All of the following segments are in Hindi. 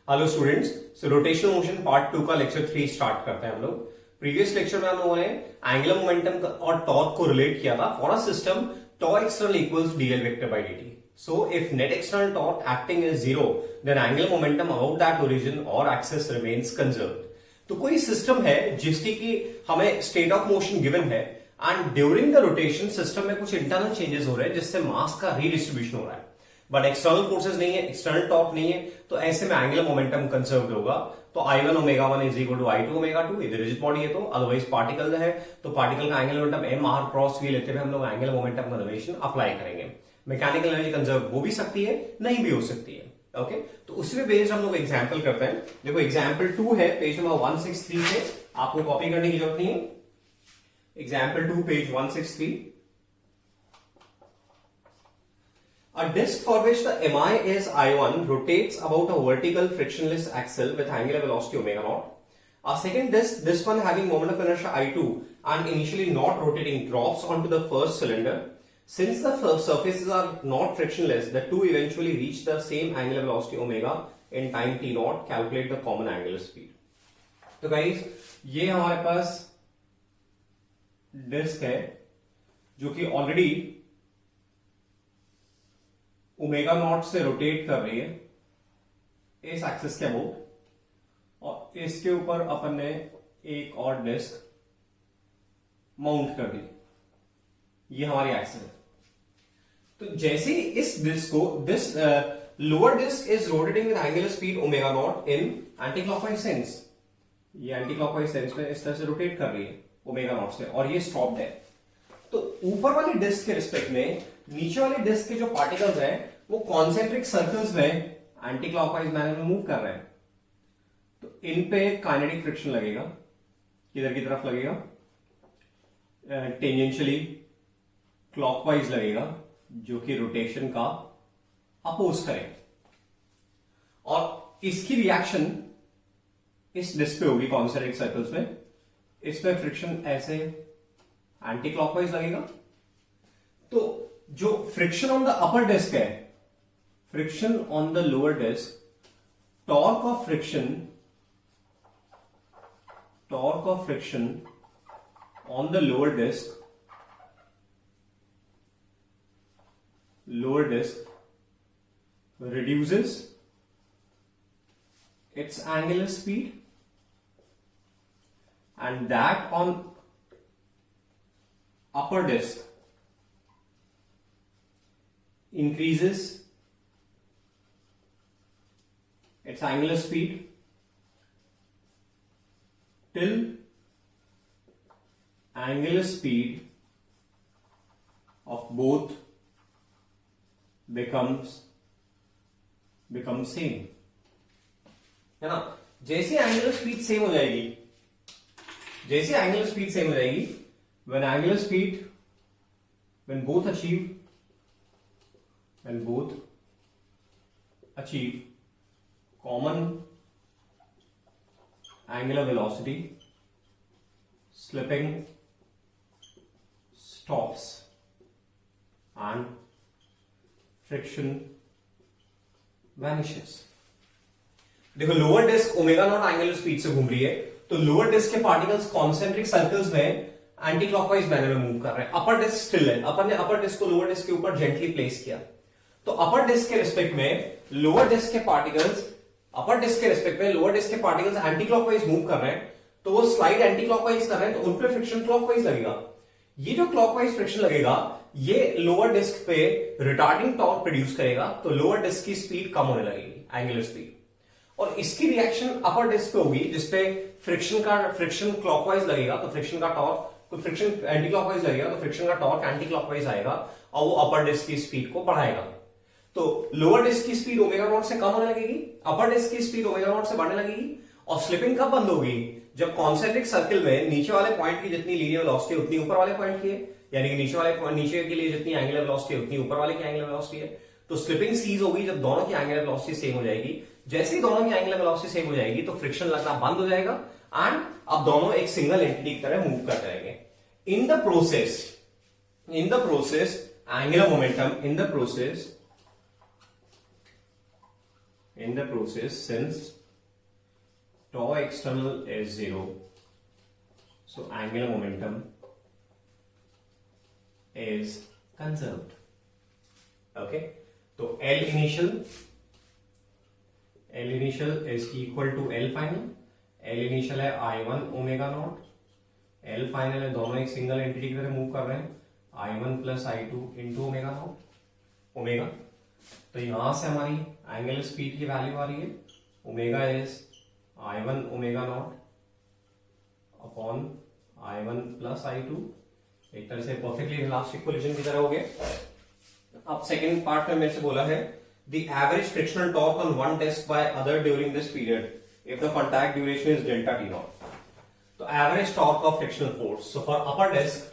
हेलो स्टूडेंट्स, सो रोटेशनल मोशन पार्ट 2 का लेक्चर 3 स्टार्ट करते हैं हम लोग। प्रीवियस लेक्चर में हम लोगों ने एंगुलर मोमेंटम और टॉर्क को रिलेट किया था for a system tau external equals dL vector by dt. So if net external torque acting is zero then angular momentum about that origin और एक्सिस रिमेन्स कंजर्व्ड। तो कोई सिस्टम है जिसकी की हमें स्टेट ऑफ मोशन गिवन है and during the rotation system में कुछ इंटरनल चेंजेस हो रहे हैं जिससे मास का रीडिस्ट्रीब्यूशन हो रहा है, बट एक्सटर्नल फोर्सेस नहीं है, एक्सटर्नल टॉर्क नहीं है, तो ऐसे में एंगुलर मोमेंटम कंजर्व्ड होगा। तो I1 omega 1 is equal to I2 omega 2, इधर रिजिड बॉडी है तो अदरवाइज पार्टिकल है तो पार्टिकल का angular momentum m r cross v लेते हुए हम लोग एंगुलर मोमेंटम कंजर्वेशन अप्लाई करेंगे। मैकेनिकल एनर्जी कंजर्व हो भी सकती है, नहीं भी हो सकती है। ओके, तो उसी पे बेस्ड हम लोग एग्जांपल करते हैं। देखो एग्जांपल 2 है पेज नंबर 163 से, आपको कॉपी करने की जरूरत नहीं है। Example 2 page 163। A disk for which the mi is I1 rotates about a vertical frictionless axle with angular velocity omega naught. A second disk, this one having moment of inertia I2 and initially not rotating, drops onto the first cylinder. Since the first surfaces are not frictionless, the two eventually reach the same angular velocity omega in time t naught. Calculate the common angular speed. तो गाइस ये हमारे पास डिस्क है जो कि ऑलरेडी ओमेगा नॉट से रोटेट कर रही है इस एक्सिस के अबोव, और इसके ऊपर अपन ने एक और डिस्क माउंट कर दी। ये हमारी एक्सिस है। तो जैसे ही इस डिस्क को this lower disc is rotating with angular speed omega naught in anticlockwise sense, ये एंटी क्लॉकवाइज सेंस में इस तरह से रोटेट कर रही है ओमेगा नॉट से, और ये स्टॉप्ड है। तो ऊपर वाली डिस्क के रिस्पेक्ट में नीचे वाले डिस्क के जो पार्टिकल्स हैं वो कॉन्सेंट्रिक सर्कल्स में एंटी क्लॉकवाइज मैनर में मूव कर रहे हैं। तो इन पे काइनेटिक फ्रिक्शन लगेगा, किधर की तरफ लगेगा, टेंजेंशियली क्लॉकवाइज लगेगा, जो कि रोटेशन का अपोज करेगा, और इसकी रिएक्शन इस डिस्क पे होगी कॉन्सेंट्रिक सर्कल्स में। इसमें फ्रिक्शन ऐसे एंटी क्लॉकवाइज लगेगा। तो जो friction on the upper disc है, friction on the lower disc, torque of friction on the lower disc reduces its angular speed, and that on upper disk increases its angular speed till angular speed of both becomes same, है ना। जैसे एंगुलर स्पीड सेम हो जाएगी, when both achieve common angular velocity, slipping stops and friction vanishes। देखो lower disc omega naught angular speed से घूम रही है, तो लोअर डिस्क के पार्टिकल्स कॉन्सेंट्रिक सर्कल्स में एंटी क्लॉकवाइज मैनर में मूव कर रहे हैं। अपर डिस्क स्टिल है, अपन ने अपर डिस्क को लोअर डिस्क के ऊपर जेंटली प्लेस किया, तो अपर डिस्क के रिस्पेक्ट में लोअर डिस्क के पार्टिकल्स एंटी क्लॉकवाइज मूव कर रहे हैं, तो वो स्लाइड एंटी क्लॉकवाइज कर रहे हैं, तो उन पर फ्रिक्शन क्लॉकवाइज लगेगा। ये जो क्लॉकवाइज फ्रिक्शन लगेगा ये लोअर डिस्क पे रिटार्डिंग टॉर्क प्रोड्यूस करेगा, तो लोअर डिस्क की स्पीड कम होने लगेगी, एंगुलर स्पीड, और इसकी रिएक्शन अपर डिस्क पे होगी जिसपे फ्रिक्शन क्लॉकवाइज लगेगा, तो फ्रिक्शन का टॉर्क, तो फ्रिक्शन एंटी क्लॉकवाइज लगेगा तो फ्रिक्शन का टॉर्क एंटी क्लॉकवाइज आएगा और वो अपर डिस्क की स्पीड को बढ़ाएगा। तो लोअर डिस्क की स्पीड ओमेगा नॉट से कम होने लगेगी, अपर डिस्क की स्पीड ओमेगा नॉट से बढ़ने लगेगी, और स्लिपिंग कब बंद होगी, जब कॉन्सेंट्रिक सर्कल में नीचे वाले पॉइंट की जितनी लीनियर वेलोसिटी उतनी ऊपर वाले पॉइंट की है, यानी कि नीचे के लिए जितनी एंगुलर वेलोसिटी उतनी ऊपर वाले की एंगुलर वेलोसिटी है। तो स्लिपिंग सीज होगी जब दोनों की एंगुलर वेलोसिटी सेम हो जाएगी। जैसे ही दोनों की एंगुलर वेलोसिटी सेम हो जाएगी तो फ्रिक्शन लगना बंद हो जाएगा एंड अब दोनों एक सिंगल एंटिटी की तरह मूव कर जाएंगे। In the process angular momentum in the process in the process, since tau external is 0, so angular momentum is conserved. Okay, so L initial is equal to L final. L initial है I1 omega not, L final है, दोनों एक सिंगल एंटिटी की तरह मूव कर रहे हैं, I1 plus I2 into omega not omega. तो यहां से हमारी एंगुलर स्पीड की वैल्यू आ रही है omega is I1 omega naught upon I1 plus I2। एक तरह से परफेक्टली इलास्टिक कोलिजन की तरह हो गया। अब सेकेंड पार्ट में मेरे से बोला है the average frictional torque on one disk by other during this period if the contact duration is delta T naught. So average torque of frictional force. So for upper disk,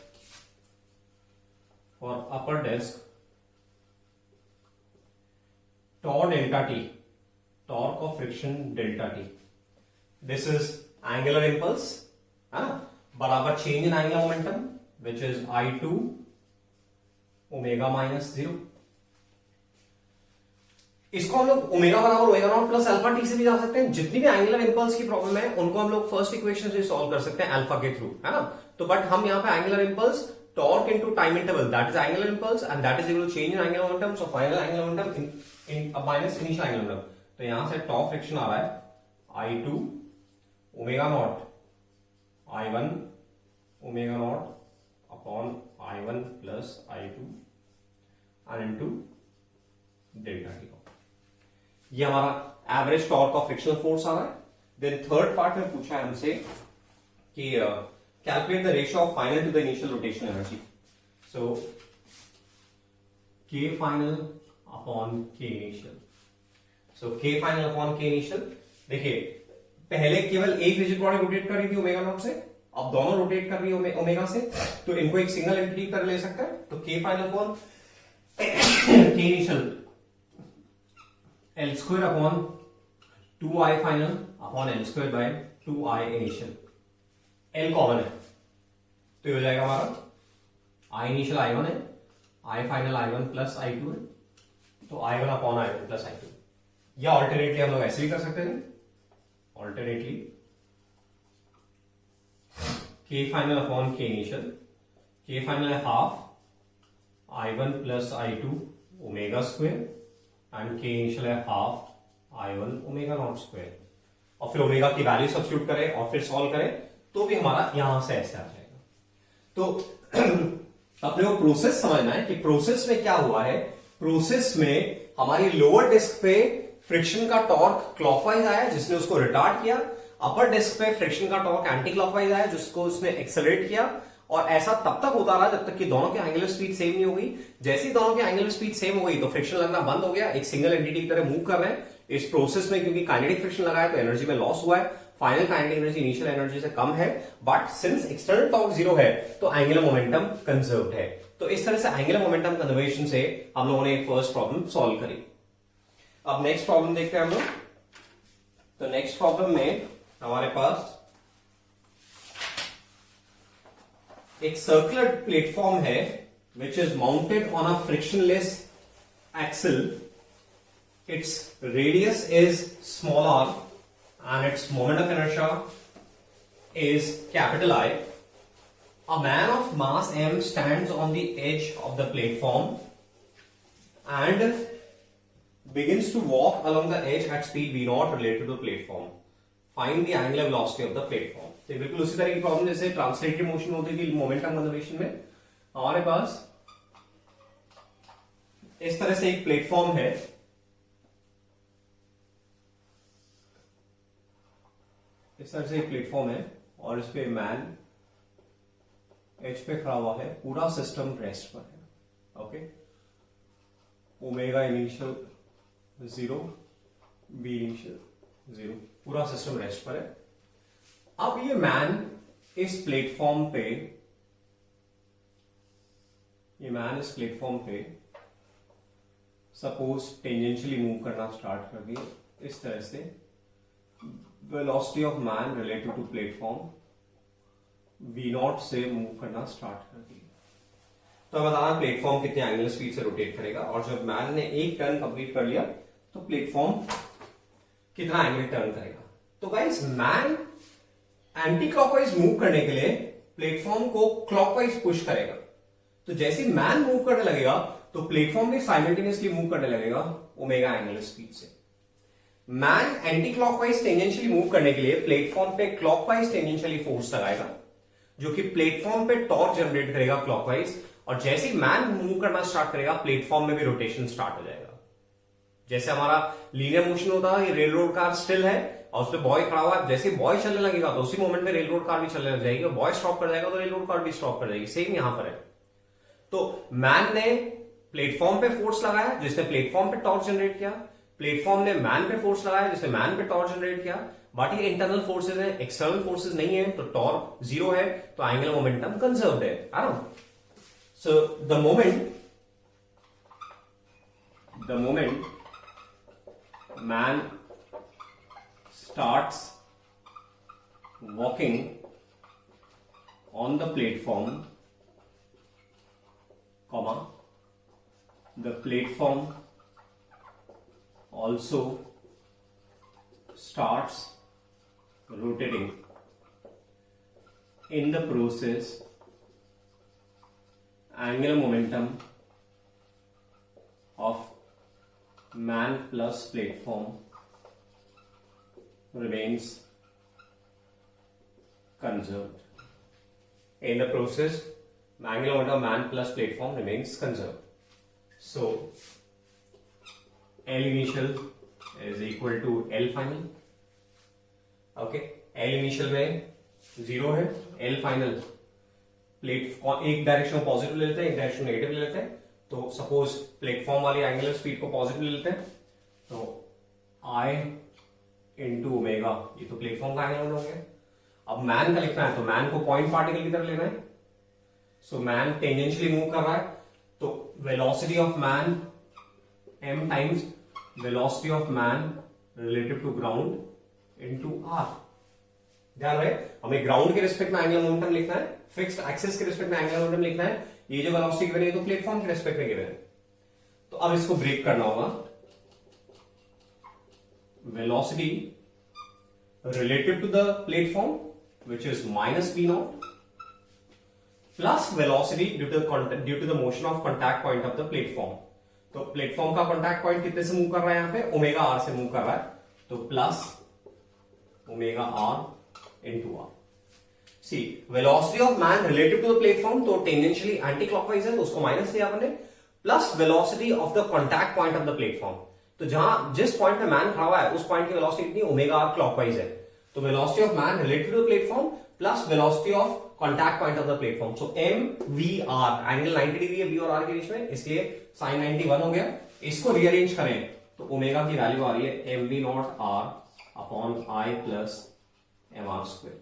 tau delta T, torque of friction delta T. This is angular impulse, बराबर change in angular momentum, which is I2 omega minus 0। इसको हम लोग ओमेगा बराबर omega naught plus alpha T से भी जा सकते हैं। जितनी भी एंगुलर इंपल्स की प्रॉब्लम है उनको हम लोग फर्स्ट इक्वेशन से सॉल्व कर सकते हैं अल्फा के थ्रू, है ना। तो बट हम यहाँ पे angular impulse torque into time interval, that is angular impulse and that is equal to change in angular momentum, so final angular momentum in minus initial angular momentum. तो यहां से टॉ फ्रिक्शन आ रहा है I2 omega naught I1 omega naught upon I1 plus I2 and into delta T. ये हमारा average torque of frictional force आ रहा है। देन थर्ड पार्ट में पूछा है हमसे कि calculate the ratio of final to the initial rotation energy. So K final upon K initial. So K final upon K initial, देखिए पहले केवल एक रिजिड बॉडी रोटेट कर रही थी ओमेगा नॉट से, अब दोनों रोटेट कर रही है ओमेगा से, तो इनको एक सिंगल एंटिटी कर ले सकता है। तो के final upon K initial L square upon 2I final upon L square by 2I initial. L common है तो ये हो जाएगा हमारा I इनिशियल I1 है, I final I1 plus I2 है, तो I1 upon I1 plus I2। या ऑल्टरनेटली हम लोग ऐसे भी कर सकते हैं, alternately K final upon K initial. K final है half I1 plus I2 omega square and K initial है half I1 omega naught square, और फिर ओमेगा की वैल्यू सब्स्टिट्यूट करें और फिर सॉल्व करें तो भी हमारा यहां से ऐसे आ जाएगा। तो अपने को प्रोसेस समझना है कि प्रोसेस में क्या हुआ है। प्रोसेस में हमारी लोअर डिस्क पे फ्रिक्शन का टॉर्क क्लॉकवाइज आया जिसने उसको रिटार्ड किया, अपर डिस्क पे फ्रिक्शन का टॉर्क एंटी क्लॉकवाइज आया जिसको उसने एक्सेलरेट किया, और ऐसा तब तक होता रहा जब तक कि दोनों की एंगुलर स्पीड सेम नहीं हो गई। जैसे ही दोनों की एंगुलर स्पीड सेम हो गई तो फ्रिक्शन लगना बंद हो गया, एक सिंगल एंटिटी की तरह मूव कर रहे हैं। इस प्रोसेस में क्योंकि काइनेटिक फ्रिक्शन लगा है तो एनर्जी में लॉस हुआ है, final kinetic energy initial energy से कम है, बट सिंस एक्सटर्नल टॉर्क 0 है तो एंगुलर मोमेंटम कंजर्व्ड है। तो इस तरह से एंगुलर मोमेंटम कंजर्वेशन से हम लोगों ने फर्स्ट प्रॉब्लम सॉल्व करी। अब नेक्स्ट प्रॉब्लम देखते हैं हम लोग। तो नेक्स्ट प्रॉब्लम में हमारे पास एक सर्कुलर प्लेटफॉर्म है which is mounted on a frictionless axle. Its radius is small r and its moment of inertia is capital I. A man of mass m stands on the edge of the platform and begins to walk along the edge at speed v naught related to the platform. Find the angular velocity of the platform. तो बिल्कुल उसी तरह की प्रॉब्लम जैसे ट्रांसलेटरी मोशन होती थी मोमेंटम कंजर्वेशन में। हमारे पास इस तरह से एक प्लेटफॉर्म है, इस तरह से एक प्लेटफॉर्म है और इस पे मैन एच पे खड़ा हुआ है, पूरा सिस्टम रेस्ट पर है। Okay, omega initial 0, B initial 0, पूरा सिस्टम रेस्ट पर है। अब ये मैन इस प्लेटफॉर्म पे, ये मैन इस प्लेटफॉर्म पे सपोज टेंजेंशियली मूव करना स्टार्ट कर दिया इस तरह से, velocity of man relative to platform v0 से मूव करना स्टार्ट कर दिया। तो बताना प्लेटफॉर्म कितने एंगुलर स्पीड से रोटेट करेगा, और जब मैन ने एक टर्न कंप्लीट कर लिया तो प्लेटफॉर्म कितना एंगल टर्न करेगा। तो guys man anti clockwise move करने के लिए प्लेटफॉर्म को क्लॉकवाइज पुश करेगा। तो जैसे मैन मूव करने लगेगा तो प्लेटफॉर्म भी साइमल्टेनियसली मूव करने लगेगा ओमेगा एंगुलर स्पीड से। Man anti clockwise tangentially move करने के लिए प्लेटफॉर्म पे क्लॉकवाइज टेंजेंशियली फोर्स लगाएगा, जो कि प्लेटफॉर्म पे टॉर्क जनरेट करेगा क्लॉकवाइज, और जैसे ही मैन मूव करना स्टार्ट करेगा प्लेटफॉर्म में भी रोटेशन स्टार्ट हो जाएगा। जैसे हमारा लीनियर मोशन होता है, ये रेल रोड कार स्टिल है और उसपे बॉय खड़ा हुआ है, जैसे बॉय चलने लगेगा तो उसी मोमेंट में रेल रोड कार भी चलने लग जाएगी, और बॉय स्टॉप कर जाएगा तो रेल रोड कार भी स्टॉप कर जाएगी। सेम यहां पर है। तो मैन ने प्लेटफॉर्म पे फोर्स लगाया जिसने प्लेटफॉर्म पे टॉर्क जनरेट किया, प्लेटफॉर्म ने मैन पे फोर्स लगाया जिसने मैन पे टॉर्क जनरेट किया, बट ये इंटरनल फोर्सेज है, एक्सटर्नल फोर्सेज नहीं है, तो टॉर्क जीरो है, तो एंगुलर मोमेंटम कंजर्व्ड है ना। So the moment man starts walking on the platform, comma, the platform also starts rotating. In the process, angular momentum of man plus platform remains conserved. In the process, angular momentum of man plus platform remains conserved. So, L initial is equal to L final. Okay, L initial में 0 है, L final प्लेटफॉर्म एक डायरेक्शन में पॉजिटिव ले लेते हैं, एक डायरेक्शन नेगेटिव ले लेते हैं। तो सपोज प्लेटफॉर्म वाली एंगुलर स्पीड को पॉजिटिव ले लेते हैं, तो I इंटू ओमेगा, ये तो प्लेटफॉर्म का एंगुलर हो गया। अब मैन का लिखना है तो मैन को पॉइंट पार्टिकल की तरफ लेना है। सो मैन टेंजेंशियली मूव कर रहा है, तो velocity of man m times velocity of man relative to ground into r। ध्यान रहे, हमें ग्राउंड के रिस्पेक्ट में एंगुलर मोमेंटम लिखना है, फिक्स्ड एक्सिस के रिस्पेक्ट में एंगुलर मोमेंटम लिखना है। ये जो वेलोसिटी गिवन है तो प्लेटफॉर्म के रिस्पेक्ट में गिवन है। तो अब इसको ब्रेक करना होगा। Velocity relative to the platform which is minus v naught plus velocity due to the motion of contact point of the platform. तो प्लेटफॉर्म का कॉन्टैक्ट पॉइंट कितने से मूव कर रहा है, यहां पे ओमेगा r से मूव कर रहा है, तो plus omega r into r। See velocity of man relative to the platform, तो टेंजेंशियली एंटी क्लॉकवाइज है तो उसको माइनस लिया हमने, plus velocity of the contact point of the platform. तो जहां जिस पॉइंट पे मैन खड़ा हुआ है उस पॉइंट की वेलोसिटी कितनी, ओमेगा r क्लॉकवाइज है। तो velocity of man relative to the platform plus velocity of contact point of the platform. So M V R, angle 90 degree है v और r के बीच में, इसलिए साइन 91 हो गया। इसको रीअरेंज करें तो ओमेगा की वैल्यू आ रही है M V naught R upon I plus M R square.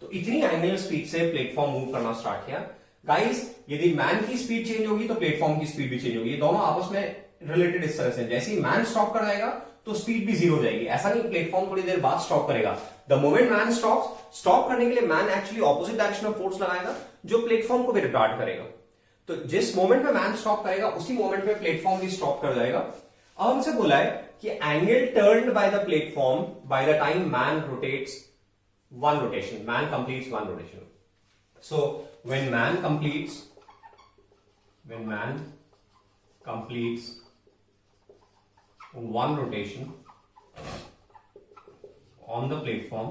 तो इतनी एंगुलर स्पीड से प्लेटफॉर्म मूव करना स्टार्ट किया। गाइस, यदि मैन की स्पीड चेंज होगी तो प्लेटफॉर्म की स्पीड भी चेंज होगी। दोनों आपस में रिलेटेड इस तरह से, जैसे ही मैन स्टॉप कर जाएगा तो स्पीड भी जीरो हो जाएगी। ऐसा नहीं प्लेटफॉर्म थोड़ी देर बाद स्टॉप करेगा। द मोमेंट मैन स्टॉप करने के लिए मैन एक्चुअली ऑपोजिट डायरेक्शन में फोर्स लगाएगा जो प्लेटफॉर्म को भी रिटार्ड करेगा। तो जिस मोमेंट में मैन स्टॉप करेगा उसी मोमेंट में प्लेटफॉर्म भी स्टॉप कर जाएगा। अब हमसे बोला है कि angle turned bye the platform by the time man rotates one rotation, man completes one rotation. So when man completes one rotation on the platform,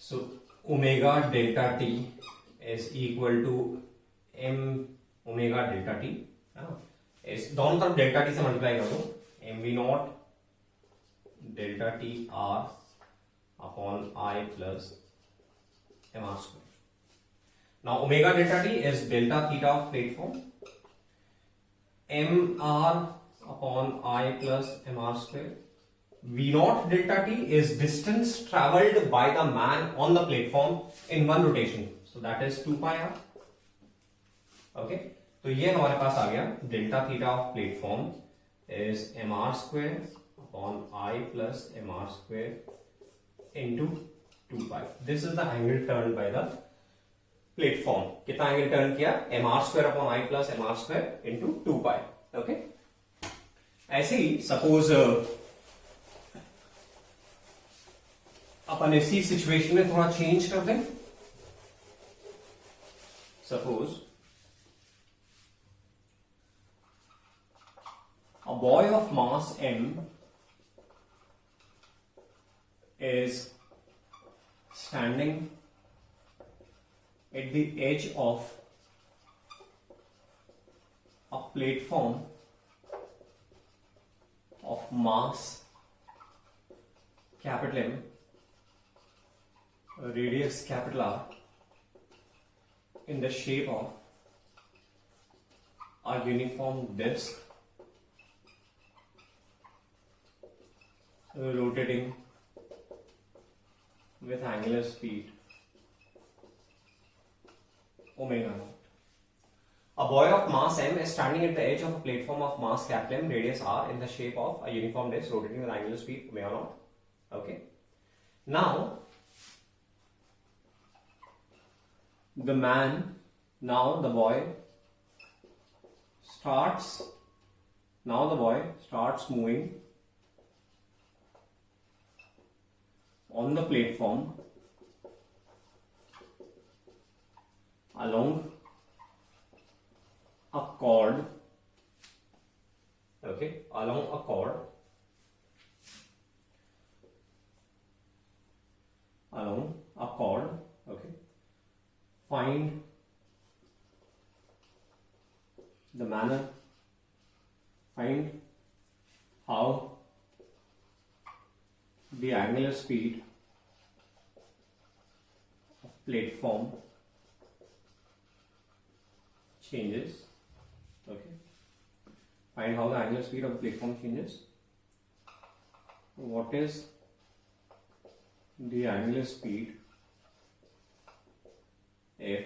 so omega delta t is equal to m omega delta T, इस दोनों तरफ डेल्टा टी से मल्टीप्लाई कर दो, M V naught delta T R upon I plus M R square. Now omega delta T is delta theta of platform, M R upon I plus M R square. V naught delta T is distance travelled by the man on the platform in one rotation, so that is 2 pi R. Okay, तो ये हमारे पास आ गया delta theta of platform is M R square upon I plus M R square into 2 pi. This is the angle turn by the platform कितना एंगल टर्न किया, mr² / I + mr² into 2π। Okay, ऐसे ही सपोज अपन इसी सिचुएशन में थोड़ा चेंज कर दें। Suppose a boy of mass m is standing at the edge of a platform of mass capital M, radius capital R, in the shape of a uniform disk rotating with angular speed omega naught. A boy of mass m is standing at the edge of a platform of mass capital M, radius r, in the shape of a uniform disk rotating with angular speed omega naught. Okay. Now the boy starts moving on the platform along a cord, okay, okay, find how the angular speed of platform changes. Okay, find how the angular speed of the platform changes. What is the angular speed if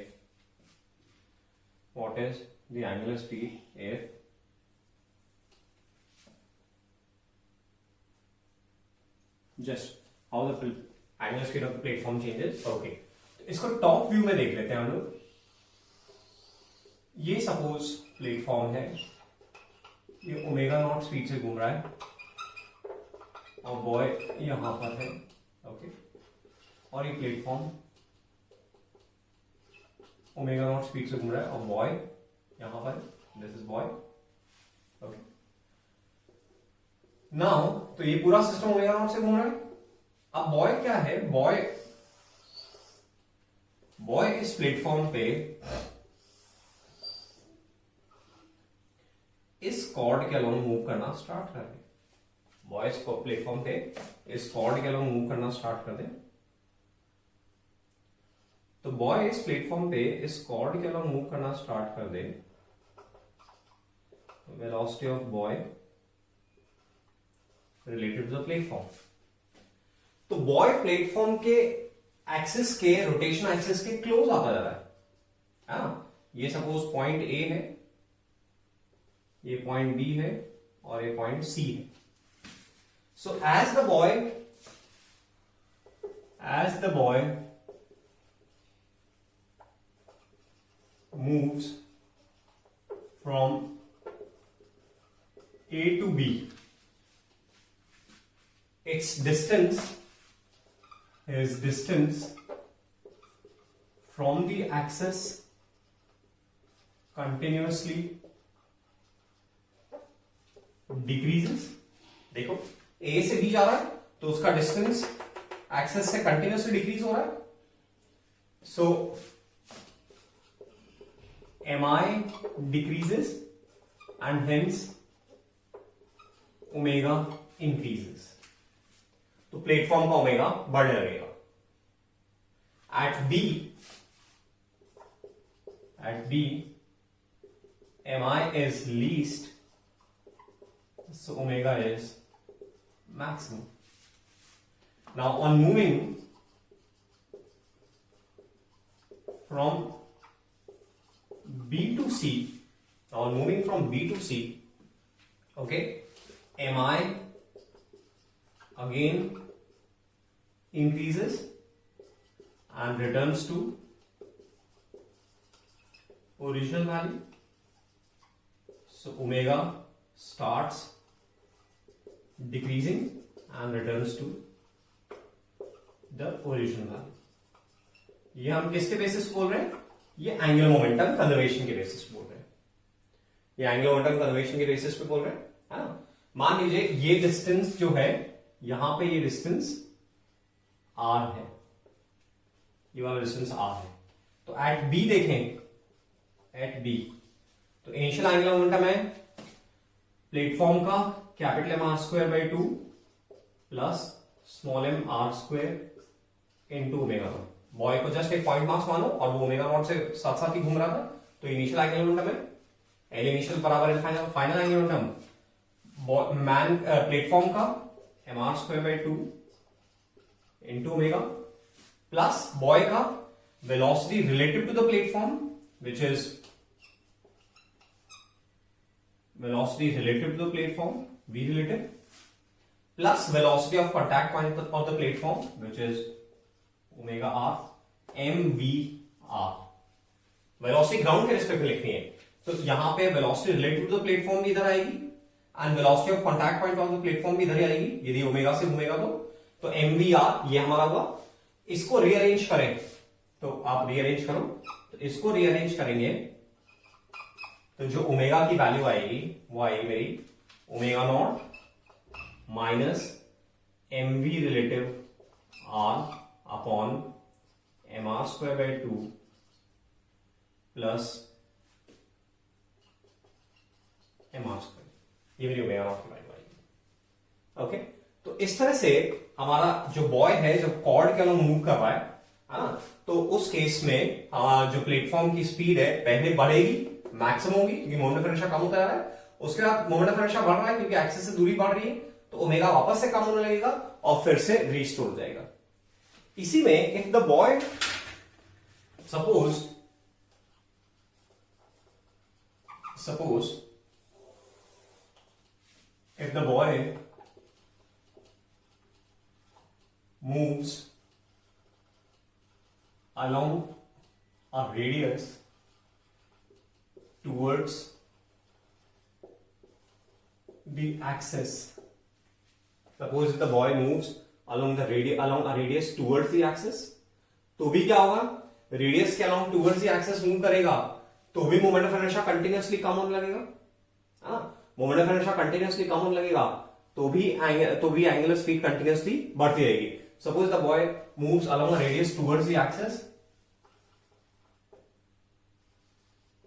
just how the angular speed of the platform changes. Okay, इसको टॉप व्यू में देख लेते हैं हम लोग। ये सपोज प्लेटफॉर्म है, ये ओमेगा नॉट स्पीड से घूम रहा है और बॉय यहां पर है। ओके, और ये प्लेटफॉर्म ओमेगा नॉट स्पीड से घूम रहा है और बॉय यहां पर, this is boy. Okay, now तो ये पूरा सिस्टम ओमेगा नॉट से घूम रहा है। अब बॉय क्या है, बॉय इस प्लेटफॉर्म पे इस कॉर्ड के अलोंग मूव करना स्टार्ट कर दे। बॉयज को प्लेटफॉर्म पे इस कॉर्ड के अलोंग मूव करना स्टार्ट कर दे। तो बॉय इस प्लेटफॉर्म पे इस कॉर्ड के अलोंग मूव करना स्टार्ट कर दे। Velocity of boy related to the platform. तो बॉय प्लेटफॉर्म के एक्सिस के, रोटेशन एक्सिस के क्लोज आता जा रहा है ना। ये सपोज पॉइंट ए है, ये पॉइंट बी है और ये पॉइंट सी है। So as the boy moves from A to B, its distance from the axis continuously decreases। देखो A से B जा रहा है तो उसका डिस्टेंस एक्सेस से कंटिन्यूसली डिक्रीज हो रहा है। सो mi decreases and hence omega increases। तो प्लेटफॉर्म का ओमेगा बढ़ने लगेगा। at B mi is least, so omega is maximum। now on moving from B to C, okay, mi again increases and returns to original value. So omega starts decreasing and returns to the original value. ये हम किसके बेसिस बोल रहे हैं? ये एंगुलर मोमेंटम कंजर्वेशन के बेसिस बोल रहे हैं. ये एंगुलर मोमेंटम कंजर्वेशन के बेसिस पे बोल रहे हैं, है ना. मान लीजिए ये डिस्टेंस जो है, यहां पे ये डिस्टेंस r है, ये वाला डिस्टेंस r है. तो एट b देखें, एट b तो इनिशियल एंगुलर मोमेंटम है प्लेटफॉर्म का capital M R square by 2 plus small M R square into omega naught. Boy को जस्ट एक पॉइंट मास मानो और वो ओमेगा नॉट से साथ साथ ही घूम रहा था, तो इनिशियल एंगुलर मोमेंटम है एल इनिशियल बराबर final angular momentum man platform का M R square by 2 into omega plus boy का velocity relative to the platform which is velocity relative to the platform, v relative, plus velocity of contact point of the platform, which is omega r, mvr. velocity ground के रिस्पेक्ट में लिखनी है, तो यहां पे velocity relative to the platform भी इधर आएगी and velocity of contact point of the platform भी इधर ही आएगी यदि ओमेगा से घूमेगा तो mvr ये हमारा हुआ. इसको रीअरेंज करें तो आप रीअरेंज करो, तो इसको रीअरेंज करेंगे तो जो ओमेगा की वैल्यू आएगी वो आएगी मेरी omega naught minus M V relative R upon M R square by 2 plus M R square. ये मेरी ओमेगा नॉट की वैल्यू आएगी. ओके, तो इस तरह से हमारा जो बॉय है जो कॉर्ड के अलॉन्ग मूव कर रहा है ना, तो उस केस में जो प्लेटफॉर्म की स्पीड है पहले बढ़ेगी, मैक्सिमम होगी क्योंकि मोमेंट ऑफ इनर्शिया कम होता जा रहा है. उसके बाद मोमेंट ऑफ इनर्शिया बढ़ रहा है क्योंकि एक्सिस से दूरी बढ़ रही है, तो ओमेगा वापस से कम होने लगेगा और फिर से रीस्टोर हो जाएगा. इसी में if the boy suppose if the boy moves along a radius towards the axis. Suppose if the boy moves along a radius towards the axis, तो भी क्या होगा, रेडियस के along towards the axis move करेगा तो भी मोमेंट ऑफ इनर्शिया कंटिन्यूअसली कम होने लगेगा, है ना. मोमेंट ऑफ इनर्शिया कंटिन्यूअसली कम होने लगेगा तो भी एंगुलर स्पीड कंटिन्यूअसली बढ़ती रहेगी. Suppose the boy moves along a radius towards the axis,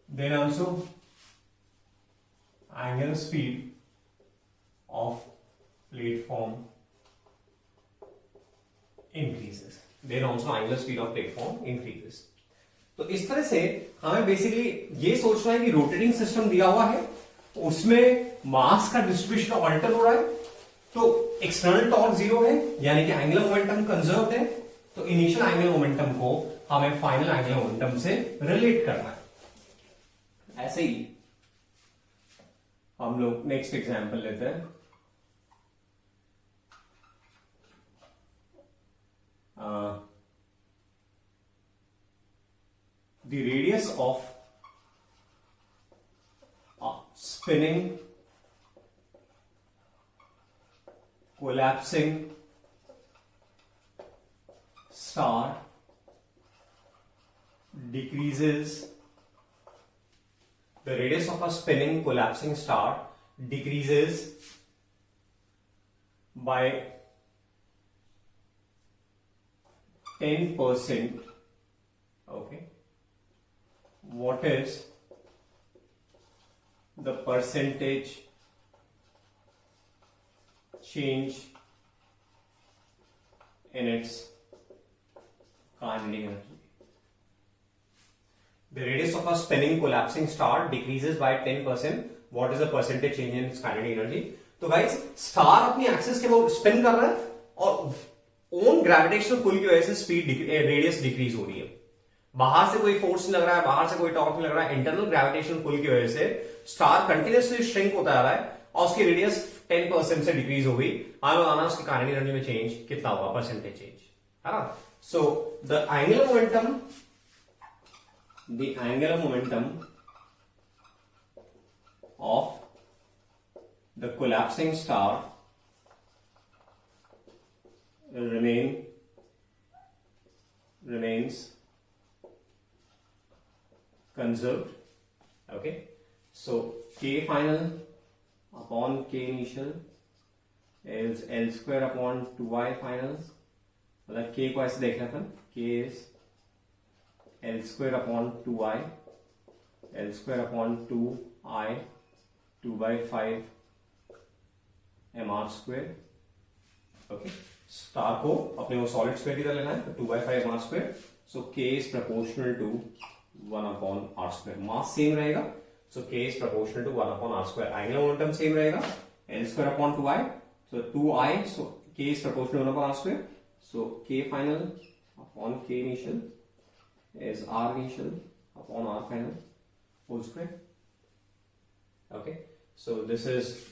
then also angular speed of platform increases. Then also angular speed of platform increases. तो इस तरह से हमें बेसिकली ये सोचना है कि रोटेटिंग सिस्टम दिया हुआ है, उसमें मास का डिस्ट्रीब्यूशन ऑल्टर हो रहा है, तो एक्सटर्नल टॉर्क 0 है यानी कि एंगुलर मोमेंटम कंजर्व्ड है, तो इनिशियल एंगुलर मोमेंटम को हमें फाइनल एंगुलर मोमेंटम से रिलेट करना है. ऐसे ही हम लोग नेक्स्ट एग्जांपल लेते हैं. the radius of spinning collapsing star decreases. The radius of a spinning collapsing star decreases by 10%. Okay, what is the percentage change in its kinetic energy? The radius of a spinning collapsing star decreases by 10%. What is the percentage change in its kinetic energy? तो गाइस स्टार अपनी एक्सिस के वो स्पिन कर रहा है और ओन ग्रेविटेशनल पुल की वजह से स्पीड रेडियस डिक्रीज हो रही है. बाहर से कोई फोर्स नहीं लग रहा है, बाहर से कोई टॉर्क नहीं लग रहा है, इंटरनल ग्रेविटेशनल पुल की वजह से स्टार कंटिन्यूअसली श्रिंक होता जा रहा है और उसकी रेडियस 10% से डिक्रीज हो गई. हमें बताना उसकी काइनेटिक एनर्जी में चेंज कितना होगा, परसेंटेज चेंज, है ना. So the angular momentum the angular momentum of the collapsing star remains conserved. Okay, so K final upon K initial is L square upon 2I final. मतलब K को ऐसे देख लेते हैं, K is L square upon 2I, L square upon 2I 2 by 5 mr square. Okay, star को अपने वो सॉलिड स्क्वायर की तरह लेना है, तो 2 by 5 mr square. So K is proportional to 1 upon r square. Mass same रहेगा, so K is proportional to 1 upon r square. Angular momentum same रहेगा, L square upon 2I, so 2I, so K is proportional to 1 upon r square. So K final upon K initial is R initial upon R final whole square. Okay, so this is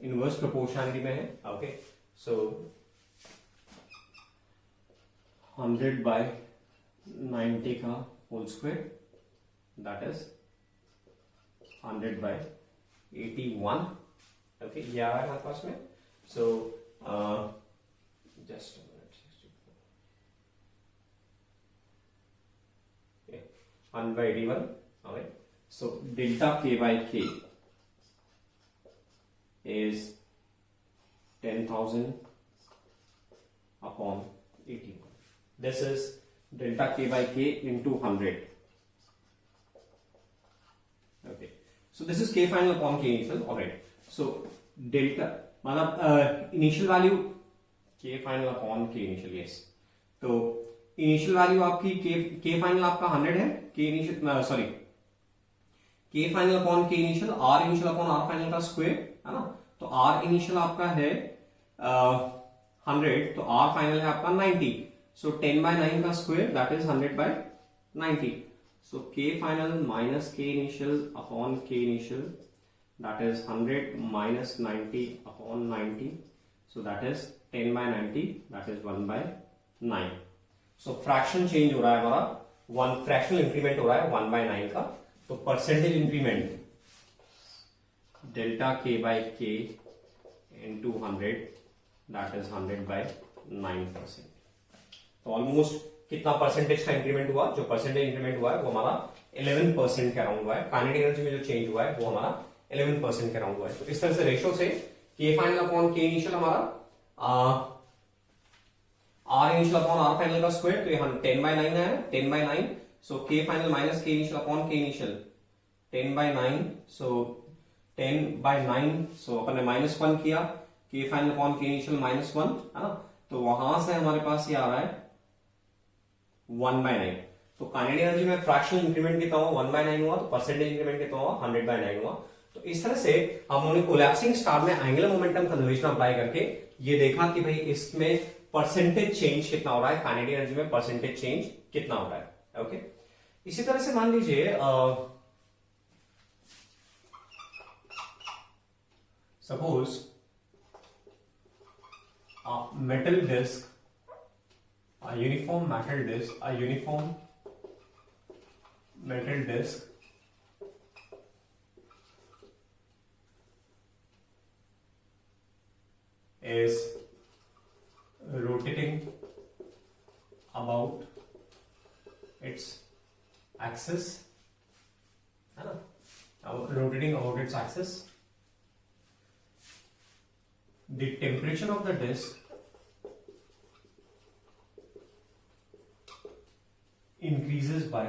inverse proportionality में है. Okay, so 100 by 90 का whole square, that is 100 by 81. Okay, ये आ रहा है हमारे पास में. So just a minute. Yeah, 1 by 81. Alright. So delta K by K is 10,000 upon 81. This is delta K by K into 100. Okay. So this is K final upon K initial. Alright. So delta मतलब initial value K final upon K initial. Yes. तो initial value आपकी K final आपका 100 है. K initial sorry K final upon K initial, R initial upon R final का स्क्वायर है ना. तो R initial आपका है 100, तो R final है आपका 90. So 10 by 9 का square, that is 100 by 90. So K final minus K initial upon K initial, that is 100 minus 90 upon 90. So that is 10 by 90, that is 1 by 9. So fraction change हो रहा है हमारा, one fractional increment हो रहा है 1 by 9 का. तो percentage increment delta K by K into 100, that is 100 by 9%. तो ऑलमोस्ट कितना परसेंटेज का इंक्रीमेंट हुआ? जो परसेंटेज इंक्रीमेंट हुआ है वो हमारा 11% के अराउंड हुआ है. काइनेटिक एनर्जी में जो चेंज हुआ है वो हमारा 11% के अराउंड हुआ है. तो इस तरह से रेशियो से K final upon K initial हमारा R initial upon R final का स्क्वायर, तो ये 10 by 9 है, 10 by 9. So K final minus K initial upon K initial, 10 by 9. So 10 by 9. So अपन ने minus 1 किया, K final upon K initial minus 1 है ना. तो वहां से हमारे पास ये आ रहा है 1 by 9. तो काइनेटिक एनर्जी में फ्रैक्शनल इंक्रीमेंट कितना हुआ? 1 by 9 हुआ. तो परसेंटेज इंक्रीमेंट कितना हुआ? 100 by 9 हुआ. तो इस तरह से हमने कोलैप्सिंग स्टार में एंगुलर मोमेंटम कंजर्वेशन अप्लाई करके ये देखा कि भाई इसमें परसेंटेज चेंज कितना हो रहा है, काइनेटिक एनर्जी में परसेंटेज चेंज कितना हो रहा है. ओके, इसी तरह से मान लीजिए suppose metal disc, uniform metal disc is rotating about its axis, है ना, rotating about its axis. The temperature of the disk increases by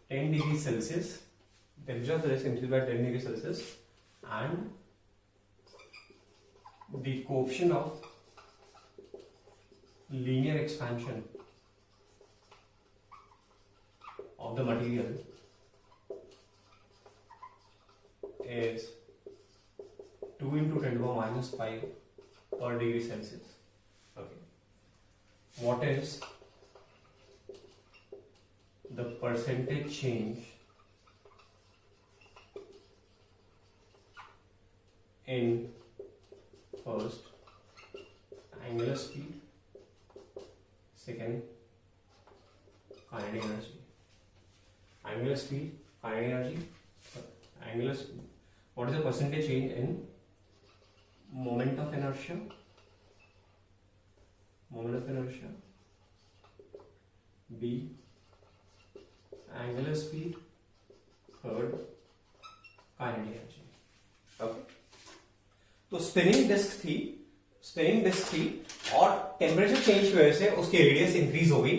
10 degrees Celsius. Temperature of the disk increases by 10 degrees Celsius, and the coefficient of linear expansion of the material is 2 into 10 to the minus 5 per degree Celsius. Okay, what is the percentage change in first angular speed Second, kinetic energy. Angular speed, kinetic energy, angular speed. What is the percentage change in moment of inertia? Moment of inertia. B, angular speed. Third, kinetic energy. Okay. तो स्पिनिंग डिस्क थी और टेम्परेचर चेंज की वजह से उसकी रेडियस इंक्रीज हो गई,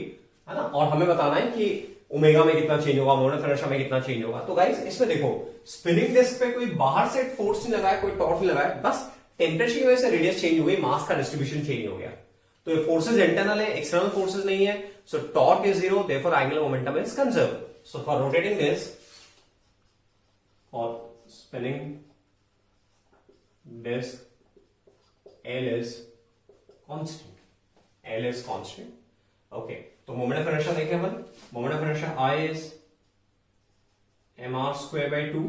है ना, और हमें बताना है कि ओमेगा में कितना चेंज होगा, मोमेंट ऑफ इनर्शिया में कितना चेंज होगा। तो गाइस इसमें देखो स्पिनिंग डिस्क पे कोई बाहर से फोर्स नहीं लगाया, कोई टॉर्क नहीं लगाया, बस टेम्परेचर की वजह से रेडियस चेंज हो गई, मास का डिस्ट्रीब्यूशन चेंज हो गया। तो ये फोर्सेज इंटरनल है, एक्सटर्नल फोर्सेज नहीं है, so torque is zero, therefore angular momentum is conserve. So for rotating this, for spinning disk, L is constant. L is constant. Okay. तो मोमेंट ऑफ इनर्शिया देखें अपन, moment of inertia I is mr square by 2,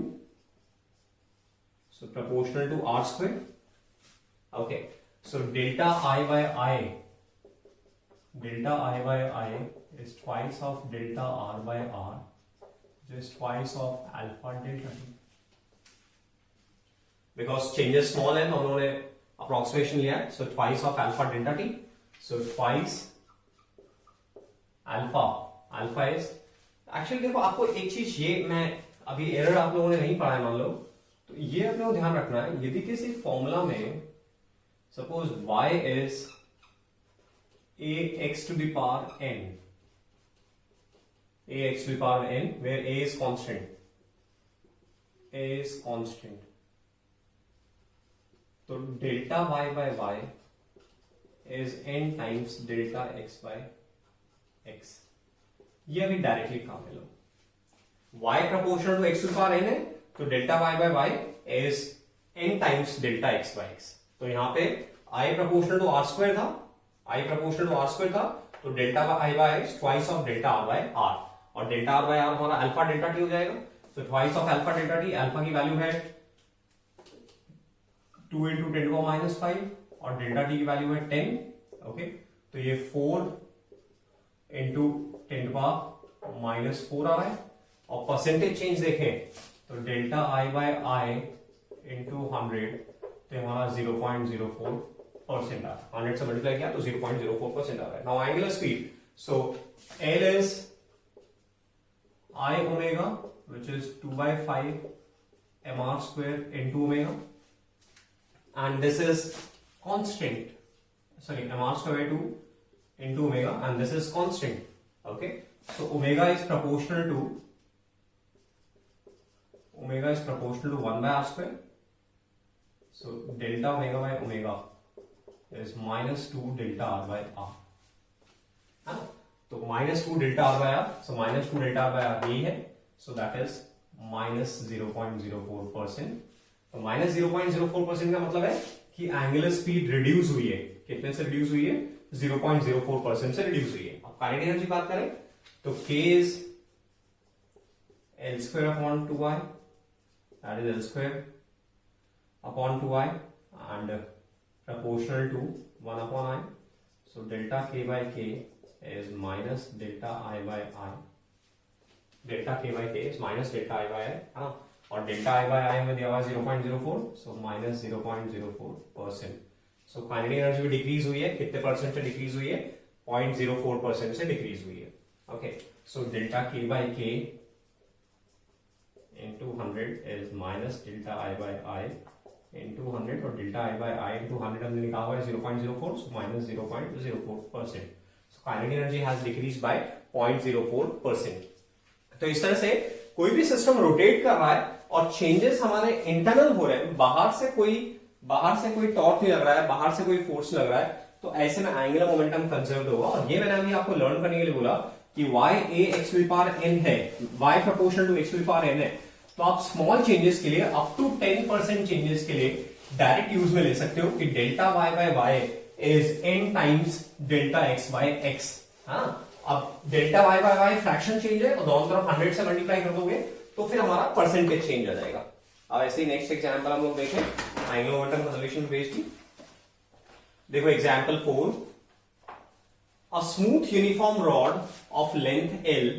so proportional to r square. Okay. So delta I by I is twice of delta r by r, which is twice of alpha delta t. Because changes small है तो उन्होंने approximation लिया है, so twice of alpha delta t, so twice alpha is actually देखो आपको एक चीज, ये मैं अभी एरर आप लोगों ने नहीं पढ़ा है मान लो, तो ये अपने को ध्यान रखना है, यदि किसी फॉर्मूला में suppose y is ax to the power n, ax to the power n, where a is constant, तो delta y by y is n times delta x by x। ये अभी डायरेक्टली काम है लो, y proportional to x to the power n है, तो delta y by y is n times delta x by x। तो यहाँ पे I proportional to r square था, तो delta y by x twice of delta r by r, और डेल्टा r by r हमारा अल्फा डेल्टा t हो जाएगा, तो twice of alpha delta t, alpha की वैल्यू है 2 into 10 to the minus 5 और डेल्टा टी की वैल्यू है 10। ओके, तो ये 4 into 10 to the minus 4 आ रहा है, और परसेंटेज चेंज देखें तो delta I by I into 100, तो हमारा 0.04% आ रहा है, 100 से मल्टीप्लाई किया तो 0.04% आ रहा है। Now angular speed, so L is I omega which is 2/5 mr square into omega, and this is constant, sorry, mr square by 2 into omega, and this is constant. Okay, so omega is proportional to 1 by r square, so delta omega by omega is minus 2 delta r by r, है ना, तो minus 2 delta r by r, so minus 2 delta r by r यही है, so that is minus 0.04%। तो माइनस 0.04% का मतलब है कि एंगुलर स्पीड रिड्यूस हुई है, कितने से रिड्यूस हुई है, 0.04% से रिड्यूस हुई है। अब काइनेटिक एनर्जी बात करें तो K is L square upon 2I, that is L square upon 2I and proportional to 1 upon I, so delta K by K is minus delta I by I, delta K by K is minus delta I by I, है ना, और डेल्टा आई बाय आई में दिया हुआ 0.04, so minus 0.04%। So kinetic energy भी डिक्रीज हुई है, कितने परसेंट से डिक्रीज हुई है, 0.04% से डिक्रीज हुई है। Okay, so delta K by K into 100 is minus delta I by I into 100, और delta I by I into 100 हमने निकाला हुआ है 0.04, so minus 0.04%। So kinetic energy has decrease by 0.04%। तो इस तरह से कोई भी सिस्टम रोटेट कर रहा है और चेंजेस हमारे इंटरनल हो रहे हैं, बाहर से कोई टॉर्क नहीं लग रहा है, बाहर से कोई फोर्स लग रहा है, तो ऐसे में एंगुलर मोमेंटम कंजर्व होगा। और ये मैंने अभी आपको लर्न करने के लिए बोला कि y a x to the power n है, y proportional to x to the power n है, तो आप स्मॉल चेंजेस के लिए अप टू 10% चेंजेस के लिए डायरेक्ट यूज में ले सकते हो कि delta y by y is n times delta x by x। हाँ, अब delta y by y fraction change है, और दोनों तरफ 100 से मल्टीप्लाई कर दोगे तो फिर हमारा परसेंटेज चेंज आ जाएगा। अब ऐसे ही नेक्स्ट एग्जांपल हम लोग देखें एंगुलर मोमेंटम कंजर्वेशन बेस्ड की। देखो example 4, A smooth uniform rod of length L,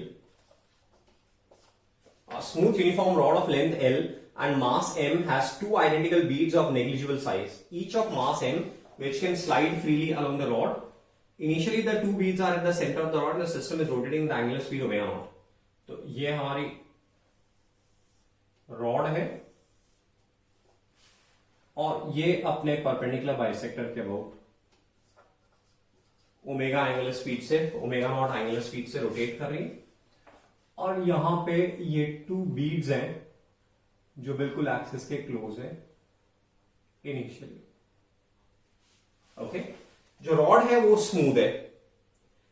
a smooth uniform rod of length L and mass M has two identical beads of negligible size, each of mass M, which can slide freely along the rod. Initially, the two beads are at the center of the rod and the system is rotating the angular speed omega naught. तो ये हमारी रॉड है और ये अपने परपेंडिकुलर बाइसेक्टर के अबाउट ओमेगा एंगुलर स्पीड से, ओमेगा नॉट एंगुलर स्पीड से रोटेट कर रही है। और यहां पे ये टू बीड्स हैं जो बिल्कुल एक्सिस के क्लोज है इनिशियली। ओके, जो रॉड है वो स्मूथ है,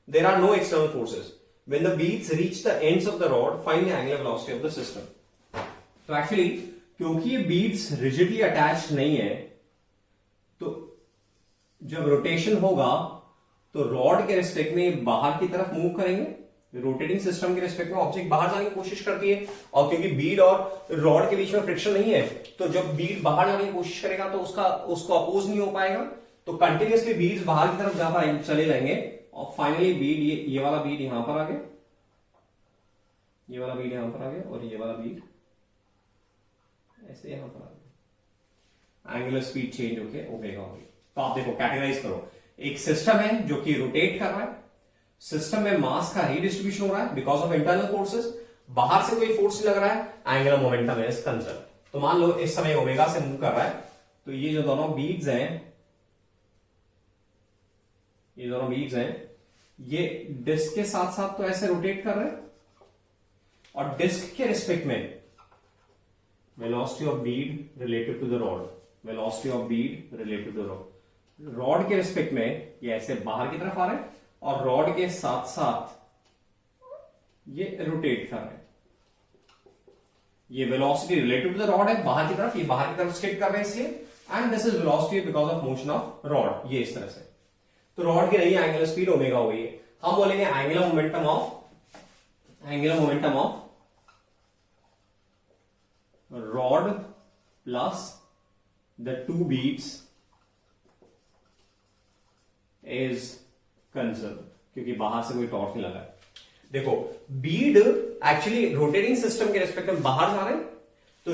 there are no external forces. When the beads reach the ends of the rod, find the angular velocity of the system. तो एक्चुअली क्योंकि ये बीड्स रिजिडली अटैच्ड नहीं है, तो जब रोटेशन होगा तो रॉड के रिस्पेक्ट में बाहर की तरफ मूव करेंगे। रोटेटिंग सिस्टम के रिस्पेक्ट में ऑब्जेक्ट बाहर जाने की कोशिश करती है, और क्योंकि बीड और रॉड के बीच में फ्रिक्शन नहीं है, तो जब बीड बाहर जाने की कोशिश करेगा तो उसको अपोज नहीं हो पाएगा, तो कंटिन्यूसली बीड्स बाहर की तरफ जा चले जाएंगे और फाइनली बीड, ये वाला बीड यहां पर आ गया, ये वाला बीड यहां पर आ गया और ये वाला बीड ऐसे यहां पर आ गया। एंगुलर स्पीड चेंज होके ओमेगा हो गई। तो आप देखो, कैटेगराइज करो, एक सिस्टम है जो कि रोटेट कर रहा है, सिस्टम में मास का रीडिस्ट्रीब्यूशन हो रहा है बिकॉज ऑफ इंटरनल फोर्सेस, बाहर से कोई फोर्स लग रहा है, एंगुलर मोमेंटम इज कंजर्व। तो मान लो इस समय ओमेगा से मूव कर रहा है, तो ये जो दोनों बीड्स हैं, ये दोनों बीड्स हैं, ये डिस्क के साथ साथ तो ऐसे रोटेट कर रहे हैं, और डिस्क के रिस्पेक्ट में velocity of bead related to the rod, velocity of bead related to the rod, rod के रिस्पेक्ट में ये ऐसे बाहर की तरफ आ रहे हैं और रॉड के साथ साथ ये रोटेट कर रहे हैं। ये velocity related to the rod है, बाहर की तरफ, ये बाहर की तरफ स्किप कर रहे हैं इसलिए, and this is velocity because of motion of rod, ये इस तरह से। तो रॉड की रही एंगुलर स्पीड ओमेगा हो गई है। हम बोलेंगे angular momentum of rod plus the two beads is conserve, क्योंकि बाहर से कोई टॉर्क नहीं लगा है। देखो, बीड एक्चुअली रोटेटिंग सिस्टम के रिस्पेक्ट में बाहर जा रहे हैं, तो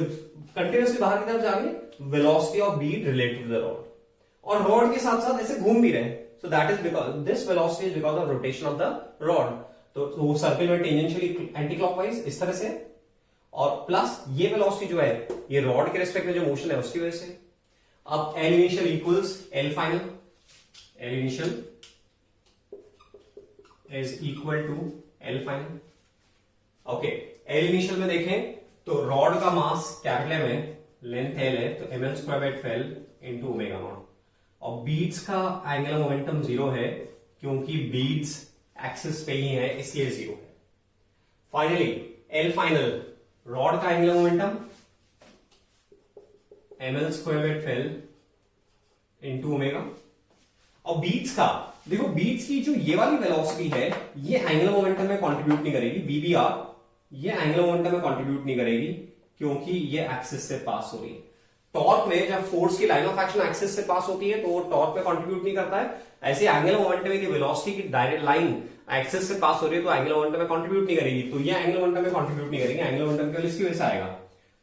कंटिन्यूसली बाहर की तरफ जा रहे हैं, velocity of bead related to the rod, और रॉड के साथ साथ ऐसे घूम भी रहे हैं, so that is because this velocity is because of rotation of the rod. तो वो सर्किल में टेंजेंशियली एंटी क्लॉकवाइज इस तरह से, और प्लस ये वेलोसिटी जो है ये रॉड के रिस्पेक्ट में जो मोशन है उसकी वजह से। अब L initial equals L final, L initial is equal to L final. Okay, L initial में देखें तो रॉड का मास कैपिटल M है, लेंथ L है, तो ml square by 12 into omega not, और बीड्स का एंगुलर मोमेंटम 0 है क्योंकि बीड्स एक्सिस पे ही है इसलिए 0 है। फाइनली L फाइनल, रॉड का angular momentum ml square by 12 into omega, और बीट्स का देखो, बीट्स की जो ये वाली वेलोसिटी है ये एंगुलर मोमेंटम में कंट्रीब्यूट नहीं करेगी, बीबीआर ये एंगुलर मोमेंटम में कंट्रीब्यूट नहीं करेगी क्योंकि ये एक्सिस से पास हो रही है। टॉर्क में जब फोर्स की लाइन ऑफ एक्शन एक्सिस से पास होती है तो वो टॉर्क में कंट्रीब्यूट नहीं करता है। ऐसे एंगुलर मोमेंटम की वेलोसिटी की डायरेक्ट लाइन एक्सिस से पास हो रही है तो एंगुलर मोमेंटम में कंट्रीब्यूट नहीं करेगी, तो ये एंगुलर मोमेंटम में कंट्रीब्यूट नहीं करेगी, एंगुलर मोमेंटम केवल इसकी वजह से आएगा।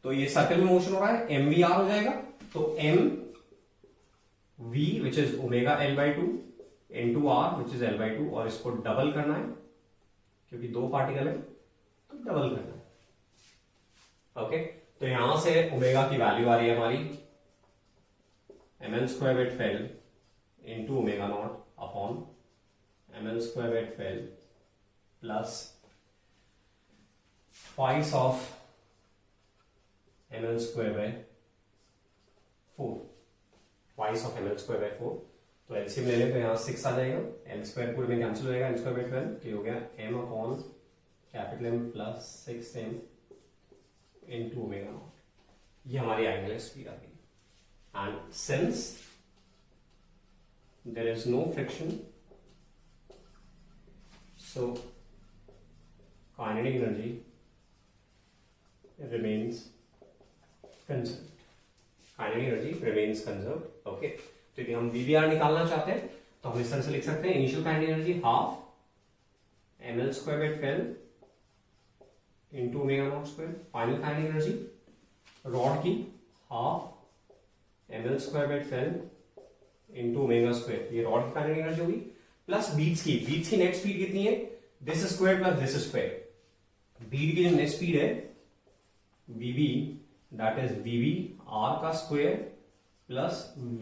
तो ये सर्कल में मोशन हो रहा है, एम वी आर हो जाएगा, तो M V which is omega L by two into R which is L by two, और इसको डबल करना है क्योंकि दो पार्टिकल है तो डबल करना है। ओके, तो यहां से ओमेगा की वैल्यू आ रही है हमारी ml square by 12 into omega naught upon ml square by 12 plus twice of ml square bye 4, twice of ml square bye 4। तो एलसीएम ले लें तो यहाँ 6 आ जाएगा, एल स्क्वायर पूरे में कैंसिल हो जाएगा, एल स्क्वायर बाय 12, तो हो गया m upon capital M plus 6m into omega naught. ये हमारी एंगुलर स्पीड आ गई। And since there is no friction, so kinetic energy remains conserved, kinetic energy remains conserved। Okay, तो यदि हम वीवीआर निकालना चाहते हैं तो हम इस तरह से लिख सकते हैं initial kinetic energy half ml square by 12 into omega naught square, final kinetic energy rod की half ml square by 12 into omega square, ये रॉड की काइनेटिक एनर्जी होगी, प्लस बीट्स की नेट स्पीड कितनी है, this square plus this square, bead की जो नेट स्पीड है vb that is vb r का स्क्वायर प्लस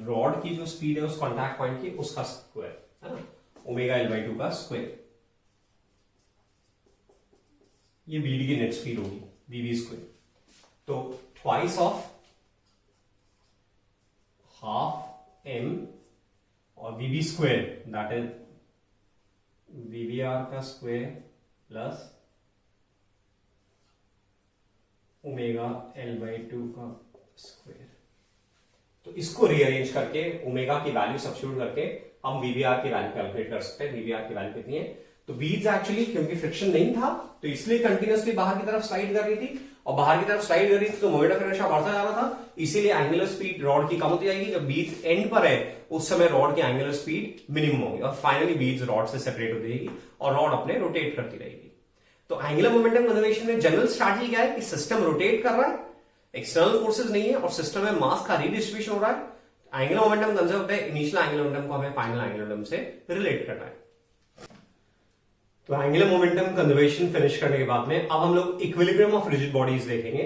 रॉड की जो स्पीड है उस कॉन्टैक्ट पॉइंट की उसका स्क्वायर है ना, ओमेगा l/2 का स्क्वायर, ये बीडी की नेट स्पीड होगी vb स्क्वायर, तो ट्वाइस ऑफ हाफ m और vb square that is vbr का स्क्वायर प्लस ओमेगा l/2 का स्क्वायर। तो इसको रीअरेंज करके ओमेगा की वैल्यू सब्स्टिट्यूट करके हम वीवीआर की वैल्यू कैलकुलेट कर सकते हैं। वीवीआर की वैल्यू कितनी है, तो बीड्स एक्चुअली क्योंकि फ्रिक्शन नहीं था तो इसलिए कंटिन्यूअसली बाहर की तरफ स्लाइड कर रही थी, और बाहर की तरफ स्लाइड कर रही थी तो मोमेंट ऑफ इनर्शिया बढ़ता जा रहा था, इसीलिए एंगुलर स्पीड रॉड की कम होती जाएगी। जब बीड्स एंड पर है उस समय रॉड की एंगुलर स्पीड मिनिमम होगी और फाइनली बीड्स रॉड से सेपरेट हो जाएगी और रॉड अपने रोटेट करती रहेगी। तो एंगुलर मोमेंटम कंजर्वेशन में जनरल स्ट्रैटेजी क्या है कि सिस्टम रोटेट कर रहा है, एक्सटर्नल फोर्सेस नहीं है और सिस्टम में मास का रीडिस्ट्रीब्यूशन हो रहा है, एंगुलर मोमेंटम कंजर्व होता है, इनिशियल एंगुलर मोमेंटम को हमें फाइनल एंगुलर मोमेंटम से रिलेट करना है। तो एंगुलर मोमेंटम कंजर्वेशन फिनिश करने के बाद में अब हम लोग इक्विलिब्रियम ऑफ रिजिड बॉडीज देखेंगे।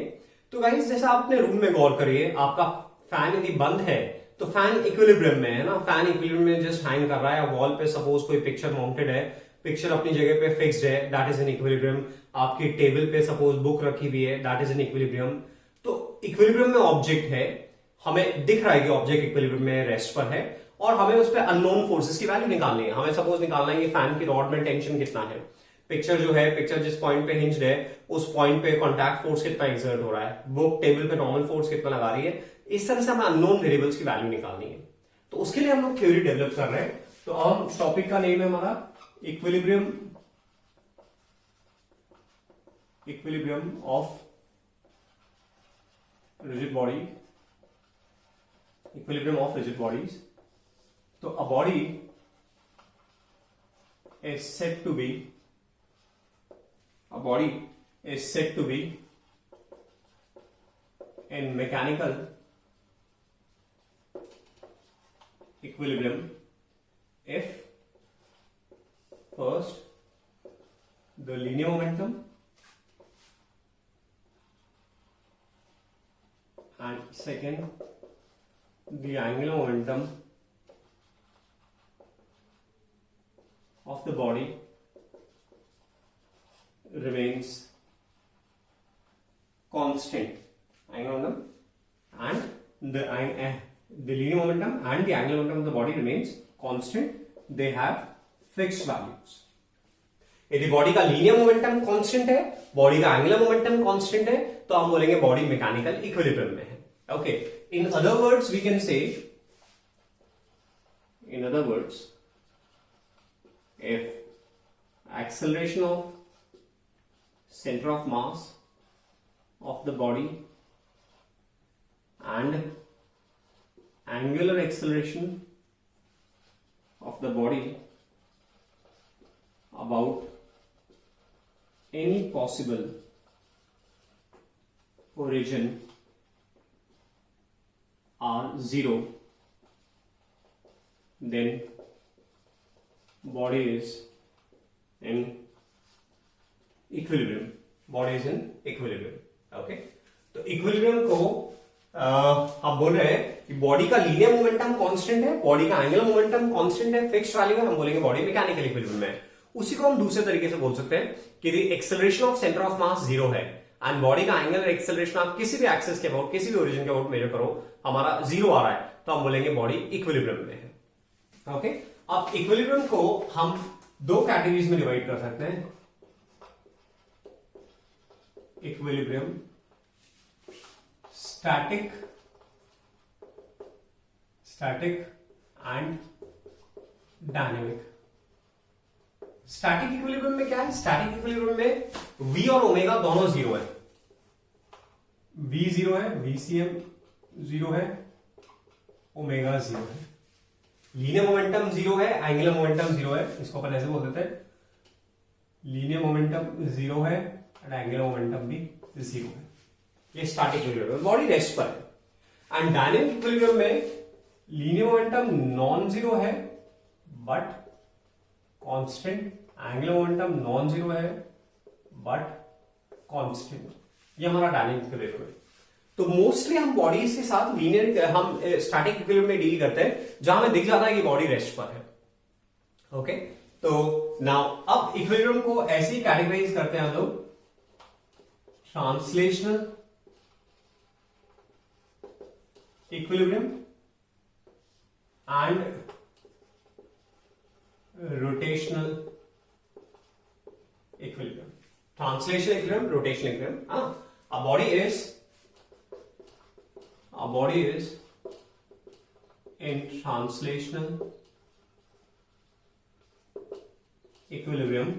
तो गाइस जैसा आपने रूम में गौर करिए, आपका फैन यदि बंद है तो फैन इक्विलिब्रियम में है ना, फैन इक्विलिब्रियम में जस्ट हैंग कर रहा है, वॉल पे सपोज कोई पिक्चर माउंटेड है, पिक्चर अपनी जगह पे फिक्स्ड है, दैट इज इन इक्विलिब्रियम। आपकी टेबल पे सपोज बुक रखी हुई है, दैट इज इन इक्विलिब्रियम। तो इक्विलिब्रियम में ऑब्जेक्ट है, हमें दिख रहा है कि ऑब्जेक्ट इक्विलिब्रियम में रेस्ट पर है और हमें उस पर अननोन फोर्सेस की वैल्यू निकालनी है। हमें सपोज निकालना है कि फैन की रॉड में टेंशन कितना है, पिक्चर जो है, पिक्चर जिस पॉइंट पे हिंज्ड है उस पॉइंट पे कॉन्टैक्ट फोर्स कितना एक्सर्ट हो रहा है, बुक टेबल पे नॉर्मल फोर्स कितना लगा रही है, इस तरह से हमें अननोन वेरिएबल्स की वैल्यू निकालनी है। तो उसके लिए हम लोग थ्योरी डेवलप कर रहे हैं। तो अब टॉपिक का नेम है हमारा equilibrium of rigid body, equilibrium of rigid bodies. तो a body is said to be in mechanical equilibrium if first the linear momentum and second the angular momentum of the body remains constant, angular momentum and the linear momentum and the angular momentum of the body remains constant, they have fixed values. यदि बॉडी का लीनियर मोमेंटम कांस्टेंट है, बॉडी का एंगुलर मोमेंटम कांस्टेंट है, तो हम बोलेंगे बॉडी मैकेनिकल इक्विलिब्रियम में है। Okay, in other words we can say, if acceleration of center of mass of the body and angular acceleration of the body about any possible origin are zero, then body is in equilibrium. Okay, तो इक्विलिब्रियम को हम बोल रहे हैं कि बॉडी का लीनियर मोमेंटम कांस्टेंट है, बॉडी का एंगुलर मोमेंटम कांस्टेंट है, फिक्स्ड वैल्यू है, हम बोलेंगे बॉडी मैकेनिकल इक्विलिब्रियम में है। उसी को हम दूसरे तरीके से बोल सकते हैं कि the acceleration of centre of mass zero है एंड बॉडी का एंगुलर एक्सेलरेशन आप किसी भी एक्सिस के अबाउट, किसी भी ओरिजिन के अबाउट मेजर करो, हमारा जीरो आ रहा है, तो हम बोलेंगे बॉडी इक्विलिब्रियम में है। ओके, अब इक्विलिब्रियम को हम दो कैटेगरीज में डिवाइड कर सकते हैं, equilibrium static and dynamic. Static equilibrium में क्या है, स्टैटिक इक्विलिब्रियम में V और ओमेगा दोनों जीरो है, V जीरो है, VCM जीरो है, ओमेगा जीरो है। लीनियर मोमेंटम जीरो है, एंगुलर मोमेंटम जीरो है, इसको अपन ऐसे बोल देते हैं, लीनियर मोमेंटम जीरो है एंड एंगुलर मोमेंटम भी जीरो है। ये स्टैटिक इक्विलिब्रियम, बॉडी रेस्ट पर है। एंड डायनेमिक इक्विलिब्रियम में लीनियर मोमेंटम नॉन जीरो है but constant, angular momentum non zero है बट कांस्टेंट। ये हमारा डायनेमिक इक्विलिब्रियम है। तो मोस्टली हम बॉडीज के साथ लीनियर, हम स्टैटिक इक्विलिब्रियम में डील करते हैं जहां हमें दिख जाता है कि बॉडी रेस्ट पर है। ओके, तो नाउ अब इक्विलिब्रियम को ऐसे ही कैटेगराइज करते हैं हम लोग, translational equilibrium and rotational equilibrium. Translational equilibrium, rotational equilibrium. A body is in translational equilibrium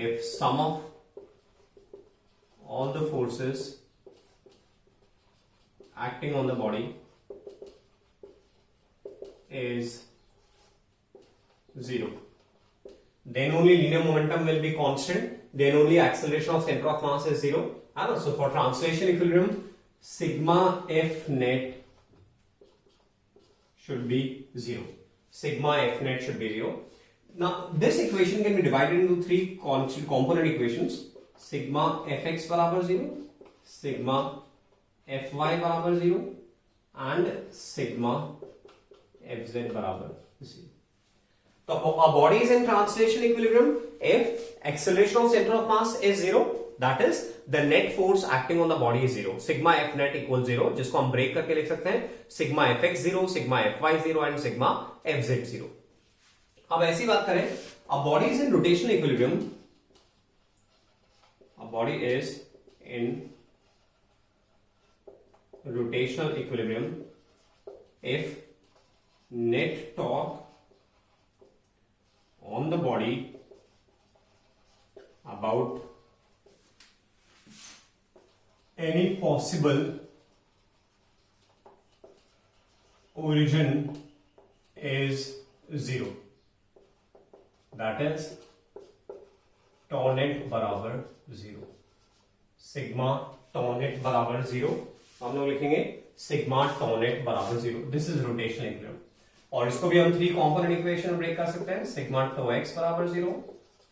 if sum of all the forces acting on the body is zero. Then only linear momentum will be constant. Then only acceleration of center of mass is zero. So for translation equilibrium, sigma f net should be zero. Sigma f net should be zero. Now this equation can be divided into three component equations. Sigma fx बराबर zero, sigma fy बराबर zero and sigma fz बराबर zero. So a body is in translation equilibrium if acceleration of center of mass is zero, that is the net force acting on the body is zero. Sigma f net equals zero, जिसको हम ब्रेक करके लिख सकते हैं sigma fx zero, sigma fy zero and sigma fz zero. अब ऐसी बात करें, a body is in rotational equilibrium. A body is in rotational equilibrium if net torque on the body about any possible origin is zero. That is tau net बराबर zero. सिग्मा tau net बराबर zero. हम लोग लिखेंगे सिग्मा tau net बराबर zero. This is rotational equilibrium. और इसको भी हम थ्री कॉम्पोनेंट इक्वेशन में ब्रेक कर सकते हैं, सिग्मा tau x बराबर जीरो,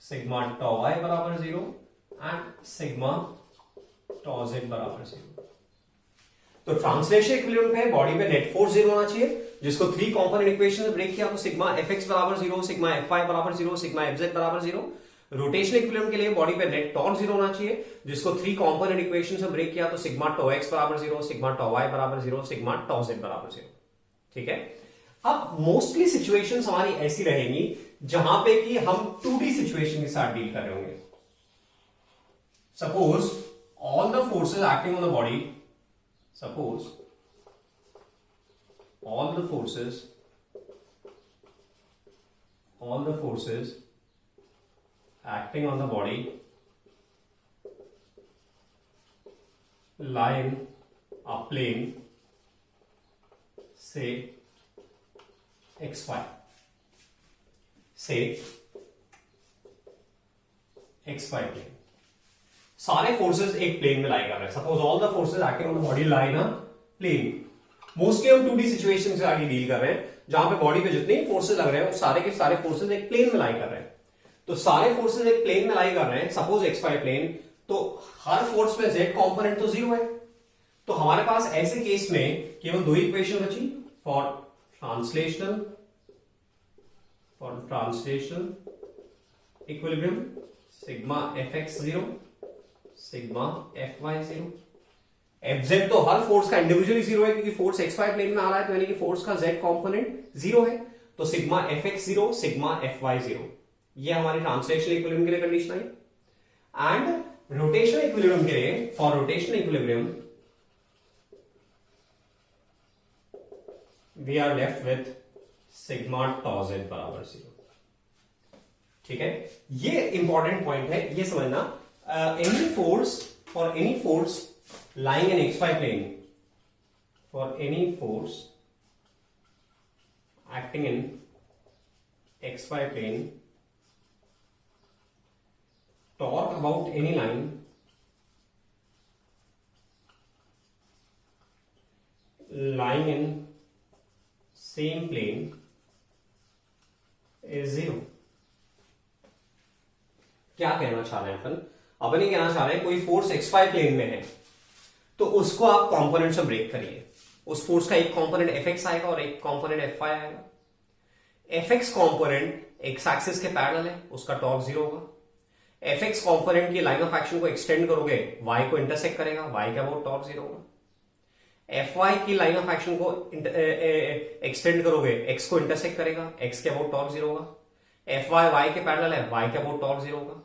सिग्मा tau y बराबर zero and sigma tau z बराबर जीरो। तो ट्रांसलेशन इक्विलिब्रियम पे बॉडी पे नेट फोर्स जीरो होना चाहिए, जिसको थ्री कॉम्पोनेंट इक्वेशन में ब्रेक किया तो सिग्मा fx बराबर जीरो, सिग्मा fy बराबर जीरो, सिग्मा fz बराबर जीरो। रोटेशनल इक्विलिब्रियम के लिए बॉडी पे नेट टॉर्क जीरो होना चाहिए, जिसको थ्री कॉम्पोनेंट इक्वेशन से ब्रेक किया तो सिग्मा tau x बराबर जीरो, सिग्मा tau y बराबर जीरो, सिग्मा tau z बराबर जीरो। ठीक है, अब मोस्टली सिचुएशंस हमारी ऐसी रहेंगी जहां पे कि हम 2D सिचुएशन के साथ डील कर रहे होंगे। Suppose all the forces acting on the body, suppose all the forces acting on the body lie in a plane, say xy, plane। सारे फोर्सेस एक प्लेन में लाई कर रहे हैं। Suppose all the forces acting on the body lie in a plane. Mostly हम 2D सिचुएशन से आगे डील कर रहे हैं, जहां पे बॉडी पे जितने फोर्सेस लग रहे हैं वो सारे के सारे फोर्सेस एक प्लेन में लाई कर रहे हैं। तो सारे फोर्सेस एक प्लेन में लाई कर रहे हैं, सपोज xy प्लेन, तो हर फोर्स पे z कंपोनेंट तो जीरो है। तो हमारे पास ऐसे केस में केवल दो इक्वेशन बची for translational equilibrium, sigma fx zero, sigma fy zero. fz तो हर फोर्स का इंडिविजुअली जीरो है, क्योंकि फोर्स xy प्लेन में आ रहा है, तो यानी कि फोर्स का z कंपोनेंट जीरो है। तो sigma fx zero, sigma fy zero. ये हमारी ट्रांसलेशनल इक्विलिब्रियम के लिए कंडीशन है। एंड रोटेशनल इक्विलिब्रियम के लिए, for rotational equilibrium we are left with sigma tau z बराबर जीरो। ठीक है, ये इंपॉर्टेंट पॉइंट है, ये समझना। Any force, for any force lying in xy plane, for any force acting in xy plane, torque about any line lying in same plane is 0. क्या कहना चाह रहे हैं अपन ये कहना चाह रहे हैं कोई फोर्स xy प्लेन में है तो उसको आप कंपोनेंट से ब्रेक करिए। उस फोर्स का एक कंपोनेंट fx आएगा और एक कंपोनेंट fy आएगा। fx कंपोनेंट x एक्सिस के पैरेलल है, उसका टॉर्क 0 होगा। fx कंपोनेंट की लाइन ऑफ एक्शन को एक्सटेंड करोगे y को इंटरसेक्ट करेगा, y का अबाउट टॉर्क 0 होगा। fy की लाइन ऑफ एक्शन को एक्सटेंड करोगे x को इंटरसेक्ट करेगा, x के अबाउट टॉर्क 0 होगा। fy y के पैरेलल है, y के अबाउट टॉर्क 0 होगा।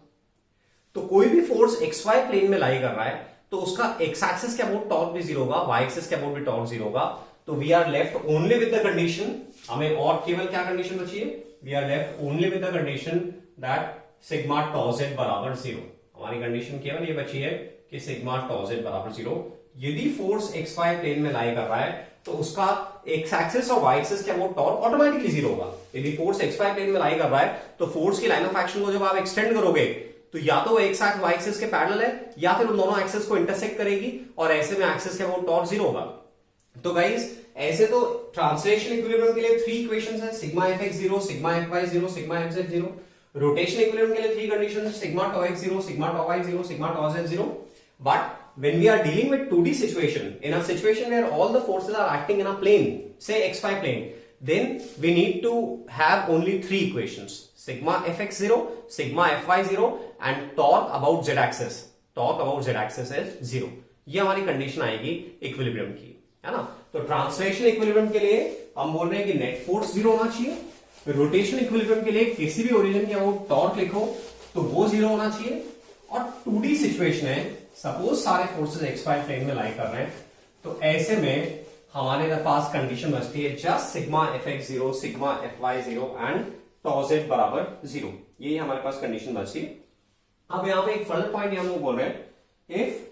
तो कोई भी फोर्स xy प्लेन में लाई कर रहा है तो उसका x एक्सिस के अबाउट टॉर्क भी 0 होगा, y एक्सिस के अबाउट भी टॉर्क 0 होगा। तो we are left only with the condition, हमें और केवल क्या कंडीशन बची है, we are left only with the condition that sigma tau z बराबर 0। हमारी कंडीशन केवल ये बची है कि सिग्मा टॉ z बराबर 0। यदि फोर्स xy प्लेन में लाई कर रहा है तो उसका x एक्सिस और y एक्सिस के अबाउट टॉर्क ऑटोमेटिकली 0 होगा। यदि फोर्स xy प्लेन में लाई कर रहा है तो फोर्स की लाइन ऑफ एक्शन को जब आप एक्सटेंड करोगे तो या तो वो x एक्सिस y एक्सिस के पैरेलल है या फिर उन दोनों एक्सिस को इंटरसेक्ट करेगी और ऐसे में एक्सिस के अबाउट टॉर्क 0 होगा। तो गाइस ऐसे तो ट्रांसलेशन इक्विलिब्रियम के लिए 3 इक्वेशंस है, sigma fx 0, sigma fy 0, sigma fz 0। Rotation equilibrium के लिए 3 कंडीशंस है, sigma tau x 0, sigma tau y 0, sigma tau z 0। But when we are dealing with 2D situation, in a situation where all the forces are acting in a plane, say xy plane, then we need to have only 3 equations, sigma fx 0, sigma fy 0 and torque about z axis. Torque about z axis is 0. ये हमारी कंडीशन आएगी इक्विलिब्रियम की, है ना। तो ट्रांसलेशन इक्विलिब्रियम के लिए हम बोल रहे हैं कि नेट फोर्स 0 होना चाहिए। रोटेशन इक्विलिब्रियम के लिए किसी भी ओरिजिन के अबाउट टॉर्क लिखो तो वो 0 होना चाहिए। और 2D सिचुएशन है, सपोज सारे फोर्सेस xy प्लेन में लाई कर रहे हैं तो ऐसे में हमारे पास कंडीशन बचती है just sigma fx 0, sigma fy 0 and tau z बराबर 0। ये हमारे पास कंडीशन बचती है। अब यहां पे एक फर्दर पॉइंट हम लोग बोल रहे हैं, if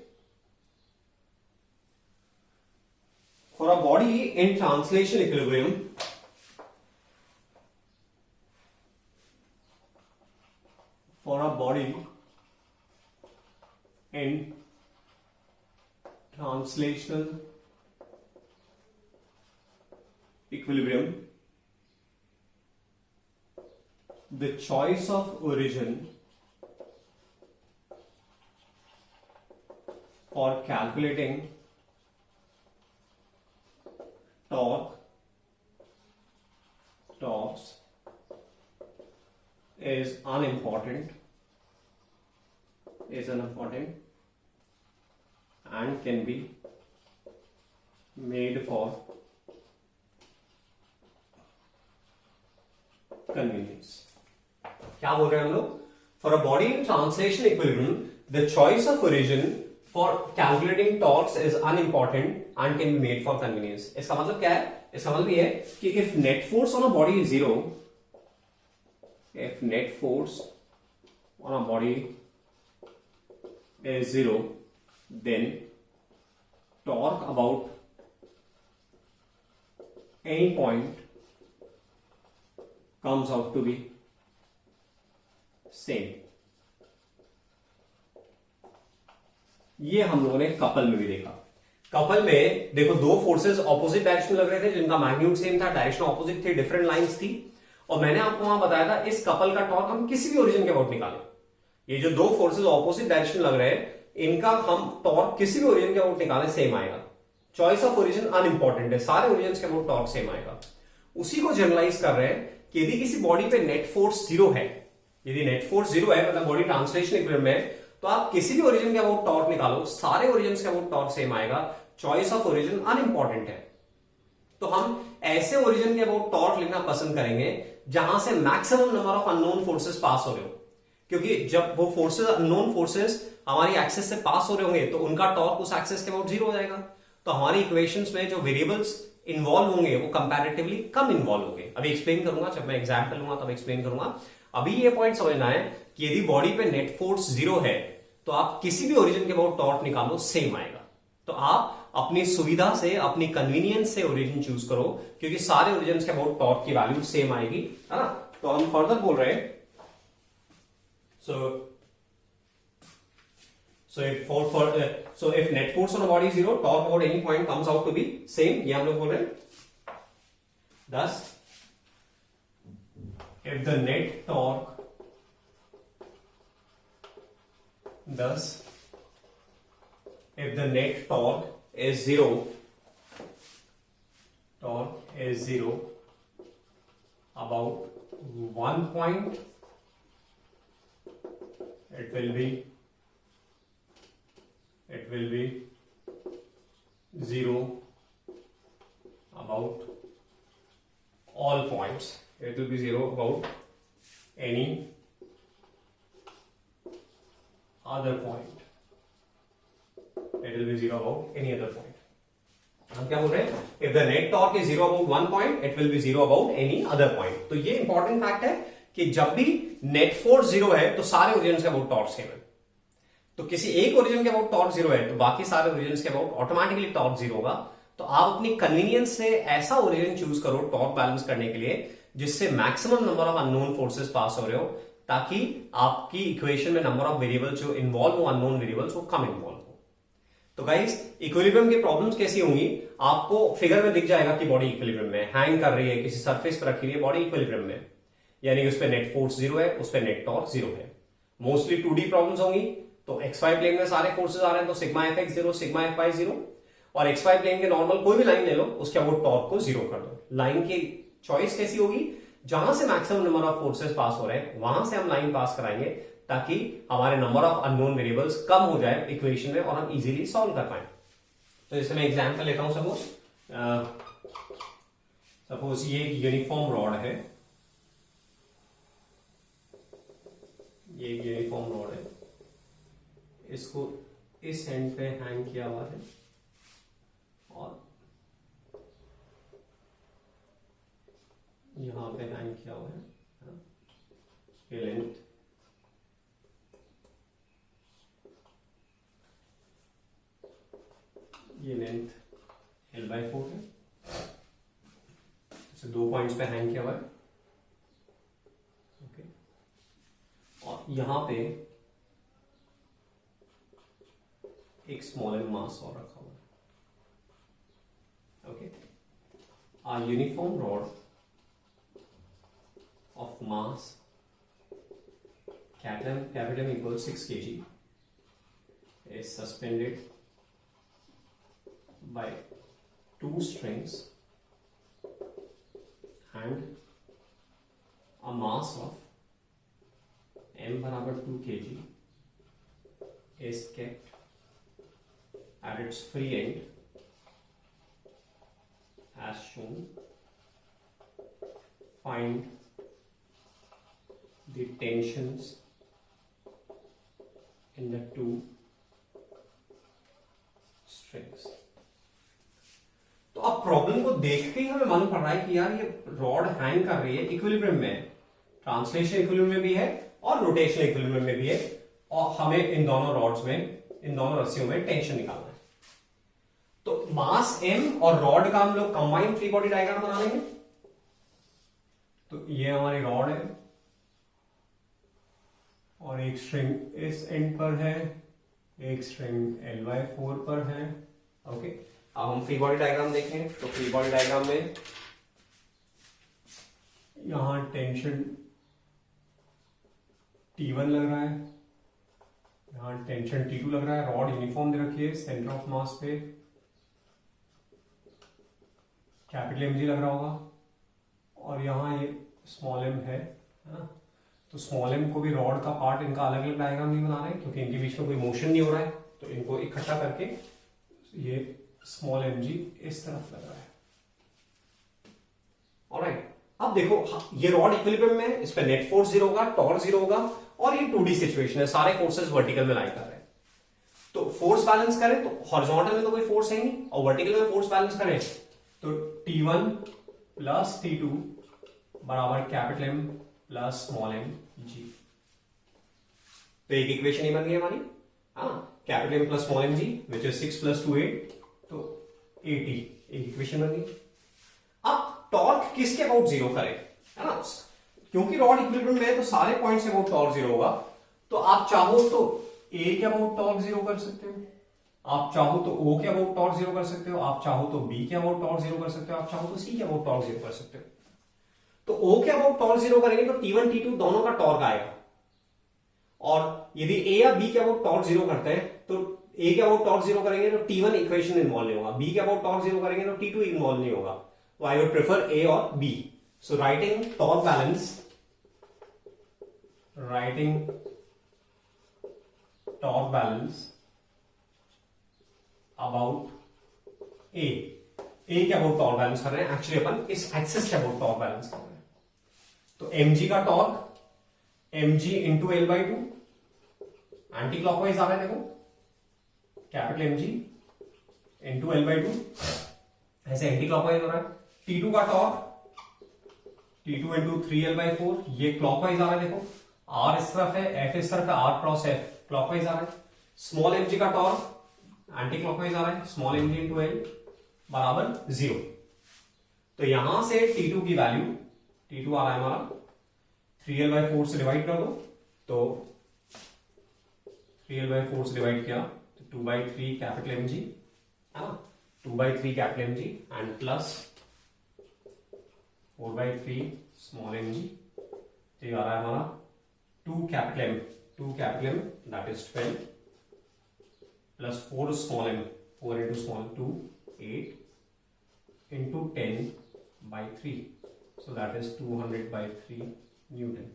for a body in translation equilibrium for a body in translational equilibrium, the choice of origin for calculating torques is unimportant and can be made for convenience। क्या बोल रहे हैं हम लोग, for a body in translation equilibrium the choice of origin for calculating torques is unimportant and can be made for convenience. इसका मतलब क्या है, इसका मतलब ये है कि if net force on a body is 0, if net force on a body is 0, then torque about any point comes out to be same। ये हम लोगों ने कपल में भी देखा। कपल में देखो दो फोर्सेस ऑपोजिट डायरेक्शन लग रहे थे जिनका मैग्नीट्यूड सेम था, डायरेक्शन ऑपोजिट थी, डिफरेंट लाइंस थी और मैंने आपको वहां बताया था इस कपल का टॉर्क हम किसी भी ओरिजिन के अबाउट निकालें। ये जो दो फोर्सेस ऑपोजिट डायरेक्शन लग रहे हैं इनका हम टॉर्क किसी भी ओरिजिन के अबाउट निकालें सेम आएगा। चॉइस ऑफ ओरिजिन अनइंपॉर्टेंट है, सारे ओरिजिन के अबाउट टॉर्क सेम आएगा। उसी को जनरलाइज कर रहे हैं कि यदि किसी बॉडी पे नेट फोर्स 0 है, यदि नेट फोर्स 0 है मतलब बॉडी ट्रांसलेशन इक्विलिब्रियम में, तो आप किसी भी ओरिजिन के अबाउट टॉर्क निकालो, सारे ओरिजिन के अबाउट टॉर्क सेम आएगा। चॉइस ऑफ ओरिजिन अनइंपॉर्टेंट है। तो हम ऐसे ओरिजिन के अबाउट टॉर्क लिखना पसंद करेंगे जहां से maximum number of unknown forces pass हो रहे हो, क्योंकि जब वो फोर्सेस अननोन फोर्सेस हमारी एक्सिस से पास हो रहे होंगे तो उनका टॉर्क उस एक्सिस के अबाउट 0 हो जाएगा। तो हमारी इक्वेशंस में जो वेरिएबल्स इन्वॉल्व होंगे वो कंपैरेटिवली कम इन्वॉल्व होंगे। अभी एक्सप्लेन करूंगा, जब मैं एग्जाम्पल लूंगा तब एक्सप्लेन करूंगा। अभी ये पॉइंट समझना है कि यदि बॉडी पे नेट फोर्स 0 है तो आप किसी भी ओरिजिन के अबाउट टॉर्क निकालो सेम आएगा। तो आप अपनी सुविधा से, अपनी कन्वीनियंस से ओरिजिन चूज करो, क्योंकि सारे ओरिजिन के अबाउट टॉर्क की वैल्यू सेम आएगी, है ना। तो हम फर्दर बोल रहे हैं, so if net force on a body is 0, torque about any point comes out to be same, ये हम लोग बोल रहे हैं। Thus if the net torque is 0, about 1 point, it will be 0 about all points. It will be 0 about any other point. It will be 0 about any other point. हम क्या बोल रहे हैं? If the net torque is 0 about one point, it will be 0 about any other point. तो ये इंपॉर्टेंट फैक्ट है कि जब भी नेट फोर्स 0 है तो सारे ओरिजिन के अबाउट टॉर्क सेम है। तो किसी एक ओरिजिन के अबाउट टॉर्क 0 है तो बाकी सारे ओरिजिन के अबाउट ऑटोमेटिकली टॉर्क 0 होगा। तो आप अपनी कन्वीनियंस से ऐसा ओरिजिन चूज करो टॉर्क बैलेंस करने के लिए जिससे maximum number of unknown forces pass हो रहे हो, ताकि आपकी इक्वेशन में नंबर ऑफ वेरिएबल्स जो इन्वॉल्व हो, अननोन वेरिएबल्स, वो कम इन्वॉल्व हो। तो गाइस, इक्विलिब्रियम की प्रॉब्लम्स कैसी होंगी, आपको फिगर में दिख जाएगा कि बॉडी इक्विलिब्रियम में हैंग कर रही है, किसी सरफेस पर रखी हुई है, बॉडी इक्विलिब्रियम में, यानी कि उस पर नेट फोर्स 0 है, उस पर नेट टॉर्क 0 है। मोस्टली 2D प्रॉब्लम्स होंगी, तो XY प्लेन में सारे फोर्सेस आ रहे हैं, तो सिग्मा FX 0, सिग्मा FY 0, और XY प्लेन के नॉर्मल कोई भी लाइन ले लो, उसके अबाउट टॉर्क को 0 कर दो। लाइन की चॉइस कैसी होगी, जहां से maximum number of forces pass हो रहे हैं वहां से हम लाइन पास कराएंगे, ताकि हमारे नंबर ऑफ अननोन वेरिएबल्स कम हो जाए इक्वेशन में और हम इजीली सॉल्व कर पाए। तो जैसे मैं एग्जांपल लेता हूं, सपोज ये यूनिफॉर्म रॉड है, ये यूनिफॉर्म रॉड है, इसको इस एंड पे हैंग किया हुआ है और यहां पे हैंग किया हुआ है, ये लेंथ, ये लेंथ L/4 है, इसे 2 पॉइंट्स पे हैंग किया हुआ है, ओके। और यहां पे एक स्मॉल एम मास और रखा हुआ है, okay. A uniform rod of mass capital M equals 6 kg is suspended by 2 strings and a mass of m बराबर 2 kg is kept at its free end as shown. Find the tensions in the 2 strings. तो अब प्रॉब्लम को देखते ही हमें मालूम पड़ रहा है कि यार ये रॉड हैंग कर रही है इक्विलिब्रियम में, ट्रांसलेशन इक्विलिब्रियम में भी है और रोटेशनल इक्विलिब्रियम में भी है, और हमें इन दोनों रॉड्स में, इन दोनों रस्सियों में टेंशन निकालना है। तो मास m और रॉड का हम लोग कंबाइंड फ्री बॉडी डायग्राम बना लेंगे। तो ये हमारी रॉड है और एक स्ट्रिंग इस एंड पर है, एक स्ट्रिंग L/4 पर है, ओके। अब हम फ्री बॉडी डायग्राम देखें, तो फ्री बॉडी डायग्राम में यहां टेंशन T1 लग रहा है, यहां टेंशन T2 लग रहा है, रॉड यूनिफॉर्म दे रखी है, सेंटर ऑफ मास पे कैपिटल Mg लग रहा होगा, और यहां ये स्मॉल m है ना। तो स्मॉल m को भी रॉड का पार्ट इनका अलग अलग डायग्राम नहीं बना रहे हैं, क्योंकि इनके बीच में कोई मोशन नहीं हो रहा है, तो इनको इकट्ठा करके ये स्मॉल mg इस तरफ लग रहा है, ऑलराइट। अब देखो, ये रॉड इक्विलिब्रियम में है, इस पे नेट फोर्स 0 होगा, टॉर्क 0 होगा, और ये 2D सिचुएशन है, सारे फोर्सेस वर्टिकल में लाई कर रहे हैं। तो फोर्स बैलेंस करें तो हॉरिजॉन्टल में तो कोई फोर्स है नहीं, और वर्टिकल में फोर्स बैलेंस करें तो T1 प्लस T2 बराबर capital M plus small mg। तो एक इक्वेशन ही बन गई हमारी, हाँ, capital M plus small mg which is 6 + 2 8, तो 80 एक इक्वेशन बन गई। अब टॉर्क किसके अबाउट जीरो करें, है ना, क्योंकि रॉड इक्विलिब्रियम में है तो सारे पॉइंट्स के अबाउट टॉर्क जीरो होगा। तो आप चाहो तो ए के अबाउट टॉर्क जीरो कर सकते हो, आप चाहो तो ओ के अबाउट टॉर्क जीरो कर सकते हो, आप चाहो तो बी के अबाउट टॉर्क जीरो कर सकते हो, आप चाहो तो सी के अबाउट टॉर्क जीरो कर सकते हो। तो ओ के अबाउट टॉर्क जीरो करेंगे तो T1 T2 दोनों का टॉर्क आएगा, और यदि ए या बी के अबाउट टॉर्क जीरो करते हैं तो ए के अबाउट टॉर्क जीरो करेंगे तो T1 इक्वेशन इन्वॉल्व नहीं होगा, बी के अबाउट टॉर्क जीरो करेंगे तो T2 इन्वॉल्व नहीं होगा। तो आई वुड प्रेफर ए और B. So writing torque balance, writing torque balance about A के अबाउट टॉर्क बैलेंस कर रहे हैं, एक्चुअली अपन इस एक्सिस के अबाउट टॉर्क बैलेंस कर रहे हैं। तो mg का torque mg into L by two, anticlockwise आ रहा है, देखो capital mg into L by two, ऐसे एंटी क्लॉकवाइज हो रहा है। T2 का torque T2 into 3l by 4, ये क्लॉकवाइज आ रहा है, देखो r इस तरफ है, f इस तरफ है, r क्रॉस f क्लॉकवाइज आ रहा है। स्मॉल mg का टॉर्क एंटी क्लॉकवाइज आ रहा है, स्मॉल mg इंटू एल बराबर 0। तो यहां से T2 की वैल्यू, T2 आ रहा है हमारा 3l बाई 4 से डिवाइड कर दो, तो 3l बाई 4 से डिवाइड किया तो 2 बाई 3 कैपिटल mg, है ना, 2 by 3 capital mg and plus 4 by 3 small mg। तो ये आ रहा है हमारा 2 capital m that is 12 plus 4 small m, 4 into small 2 8 into 10 by 3, so that is 200 by 3 Newton.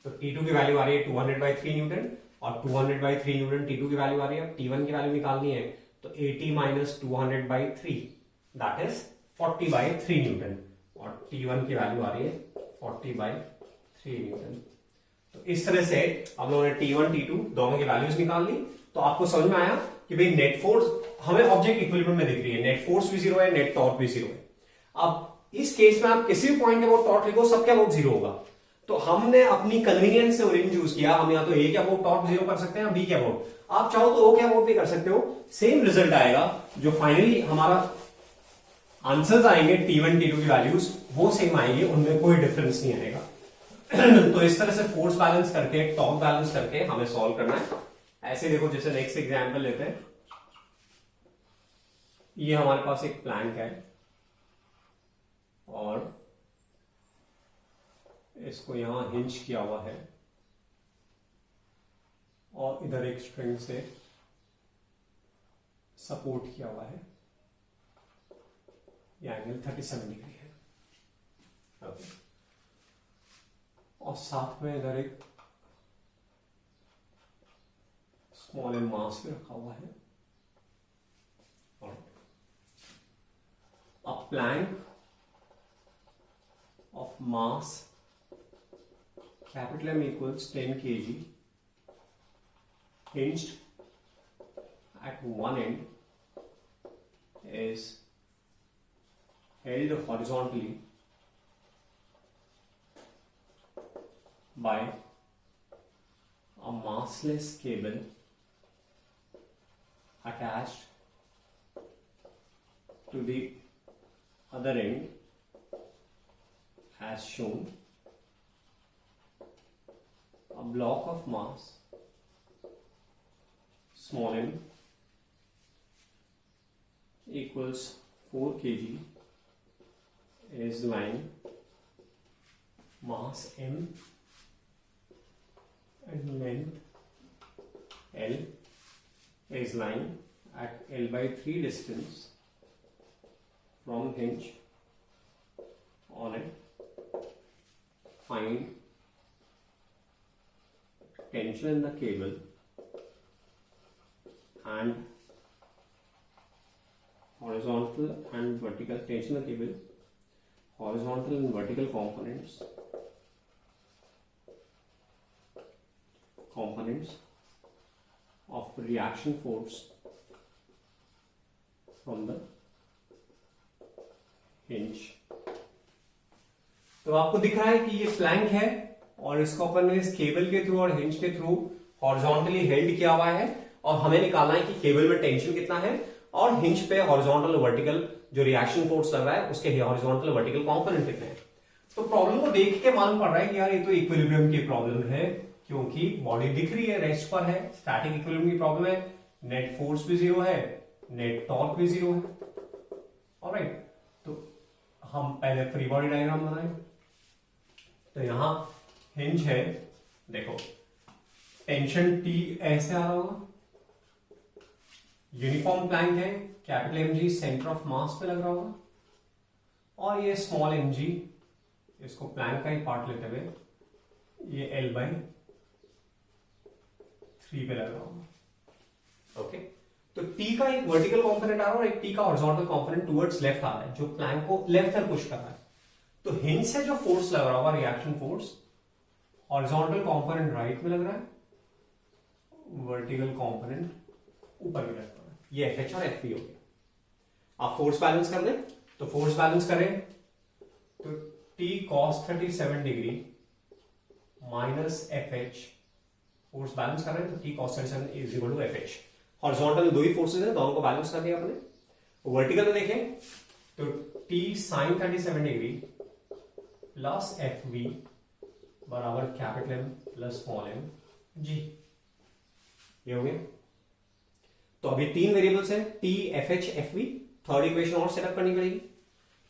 तो T2 की वैल्यू आ रही है 200 बाई 3 न्यूटन, और 200 बाई 3 न्यूटन T2 की वैल्यू आ रही है। अब T1 की वैल्यू निकालनी है तो 80 minus 200 by 3 that is 40 by 3 Newton, और T1 की वैल्यू आ रही है 40 बाई 3 न्यूटन। तो इस तरह से हम लोगों ने T1 T2 दोनों की वैल्यूज निकाल ली। तो आपको समझ में आया कि भाई नेट फोर्स हमें ऑब्जेक्ट इक्विलिब्रियम में दिख रही है, नेट फोर्स भी जीरो है, नेट टॉर्क भी जीरो है। अब इस केस में आप किसी भी पॉइंट के अबाउट टॉर्क लिखो, सबके अबाउट जीरो होगा। तो हमने अपनी कन्वीनियंस से ओरिजिन चूज किया, हम या तो ए के अबाउट टॉर्क जीरो कर सकते हैं, बी के अबाउट, आप चाहो तो ओ के अबाउट भी कर सकते हो, सेम रिजल्ट आएगा। जो फाइनली हमारा आंसर्स आएंगे T1 T2 की वैल्यूज वो सेम आएंगे, उनमें कोई डिफरेंस नहीं आएगा। तो इस तरह से फोर्स बैलेंस करके, टॉर्क बैलेंस करके हमें सॉल्व करना है। ऐसे देखो, जैसे नेक्स्ट एग्जांपल लेते हैं, ये हमारे पास एक प्लैंक है और इसको यहां हिंज किया हुआ है और इधर एक स्ट्रिंग से सपोर्ट किया हुआ है, ये एंगल 37 डिग्री है। ओके, और साथ में इधर एक स्मॉल एम मास भी रखा हुआ है। A plank of mass capital M equals 10 kg hinged at one end is held horizontally by a massless cable attached to the other end as shown. A block of mass small m equals 4 kg is lying, mass m and length L is lying at L by 3 distance from hinge on it. Find tension in the cable and horizontal and vertical tension in the cable, horizontal and vertical components of reaction force from the hinge. तो आपको दिख रहा है कि ये फ्लैंक है और इसको अपन ने इस केबल के थ्रू और हिंज के थ्रू हॉरिजॉन्टली हेल्ड किया हुआ है, और हमें निकालना है कि केबल में टेंशन कितना है और हिंज पे हॉरिजॉन्टल वर्टिकल जो रिएक्शन फोर्स लग रहा है उसके हॉरिजॉन्टल वर्टिकल कंपोनेंट कितने हैं। तो प्रॉब्लम को देख के मालूम पड़ रहा है कि यार ये तो इक्विलिब्रियम की प्रॉब्लम है, क्योंकि बॉडी दिख रही है, रेस्ट पर है, स्टैटिक इक्विलिब्रियम की प्रॉब्लम है, नेट फोर्स भी जीरो है, नेट टॉर्क भी जीरो है। ऑलराइट, तो हम पहले फ्री बॉडी डायग्राम बनाए। तो यहां हिंज है, देखो टेंशन टी ऐसे आ रहा होगा, यूनिफॉर्म प्लैंक है, capital M G centre of mass पे लग रहा होगा, और ये स्मॉल एम जी, इसको प्लैंक का ही पार्ट लेते हुए ये L बाई 3 पे लग रहा होगा। ओके, तो T का एक वर्टिकल कंपोनेंट आ रहा है और एक T का हॉरिजॉन्टल कंपोनेंट टुवर्ड्स लेफ्ट आ रहा है, जो प्लैंक को लेफ्ट साइड पुश कर रहा है। तो हिंज से जो फोर्स लग रहा होगा, reaction force, horizontal component right में लग रहा है, वर्टिकल कंपोनेंट ऊपर की तरफ, ये FH और FV हो गया। आप फोर्स बैलेंस कर दें, तो फोर्स बैलेंस करें तो T cos 37 degree minus FH, force balance कर रहे हैं तो T cos 37 is equal to FH। Horizontal दो ही फोर्सेस हैं, दोनों को बैलेंस कर दिया आपने। वर्टिकल में देखें तो T sin 37 degree plus FV बराबर capital M plus small m G, ये हो गया। तो अभी तीन वेरिएबल्स हैं, T, FH, FV, third equation और सेटअप करनी पड़ेगी।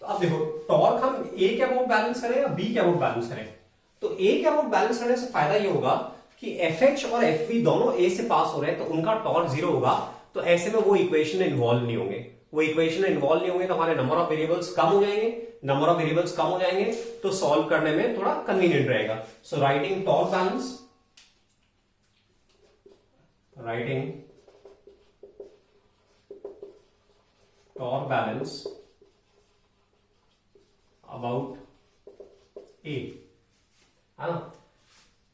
तो अब देखो टॉर्क हम A के अबाउट बैलेंस करें या B के अबाउट बैलेंस करें। तो A के अबाउट बैलेंस करने से फायदा ये होगा कि FH और FV दोनों A से पास हो रहे हैं, तो उनका टॉर्क जीरो होगा, तो ऐसे में वो इक्वेशन इन्वॉल्व नहीं होंगे। वो इक्वेशन इन्वॉल्व नहीं होंगे तो हमारे नंबर ऑफ वेरिएबल्स कम हो जाएंगे, नंबर ऑफ वेरिएबल्स कम हो जाएंगे तो सॉल्व करने में थोड़ा कन्वीनियंट रहेगा। सो writing torque balance, writing torque balance about A, है ना।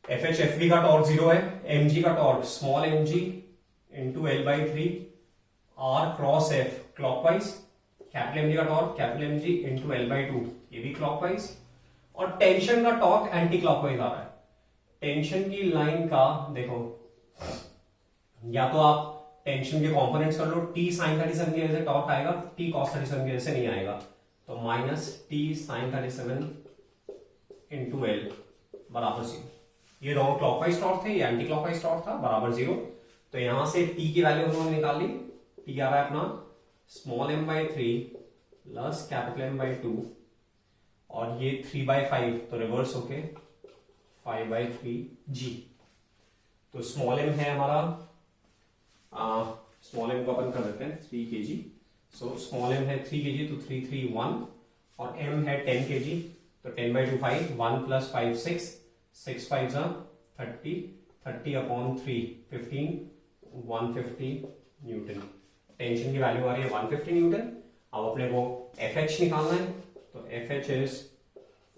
FH FV का टॉर्क जीरो है, mg का torque small mg into L by 3 R cross F clockwise, capital mg का torque capital mg into L by 2 ये भी क्लॉकवाइज, और टेंशन का टॉर्क एंटी क्लॉकवाइज आ रहा है। टेंशन की लाइन का देखो, या तो आप टेंशन के कंपोनेंट्स कर लो, T sin 37 की वजह से टॉर्क आएगा, T cos 37 की वजह से नहीं आएगा, तो minus T sin 37 into L बराबर 0। ये दोनों क्लॉकवाइज टॉर्क थे, ये एंटी क्लॉकवाइज टॉर्क था, बराबर 0। तो यहां से T की वैल्यू हम लोगों ने निकाल ली, T आ रहा है अपना small m by 3 plus capital M by 2, और ये 3 बाई 5 तो रिवर्स होके 5 बाई 3 G। तो स्मॉल m है हमारा, स्मॉल m को अपन कर देते हैं 3 kg, सो स्मॉल m है 3 kg तो 3 3 1, और m है 10 kg तो 10 by 2 5, 1 plus 5 6, 6 5 30, 30 upon 3 15, 150 Newton. Tension की वैल्यू आ रही है 150 न्यूटन। अब अपने को FH निकालना है, तो FH is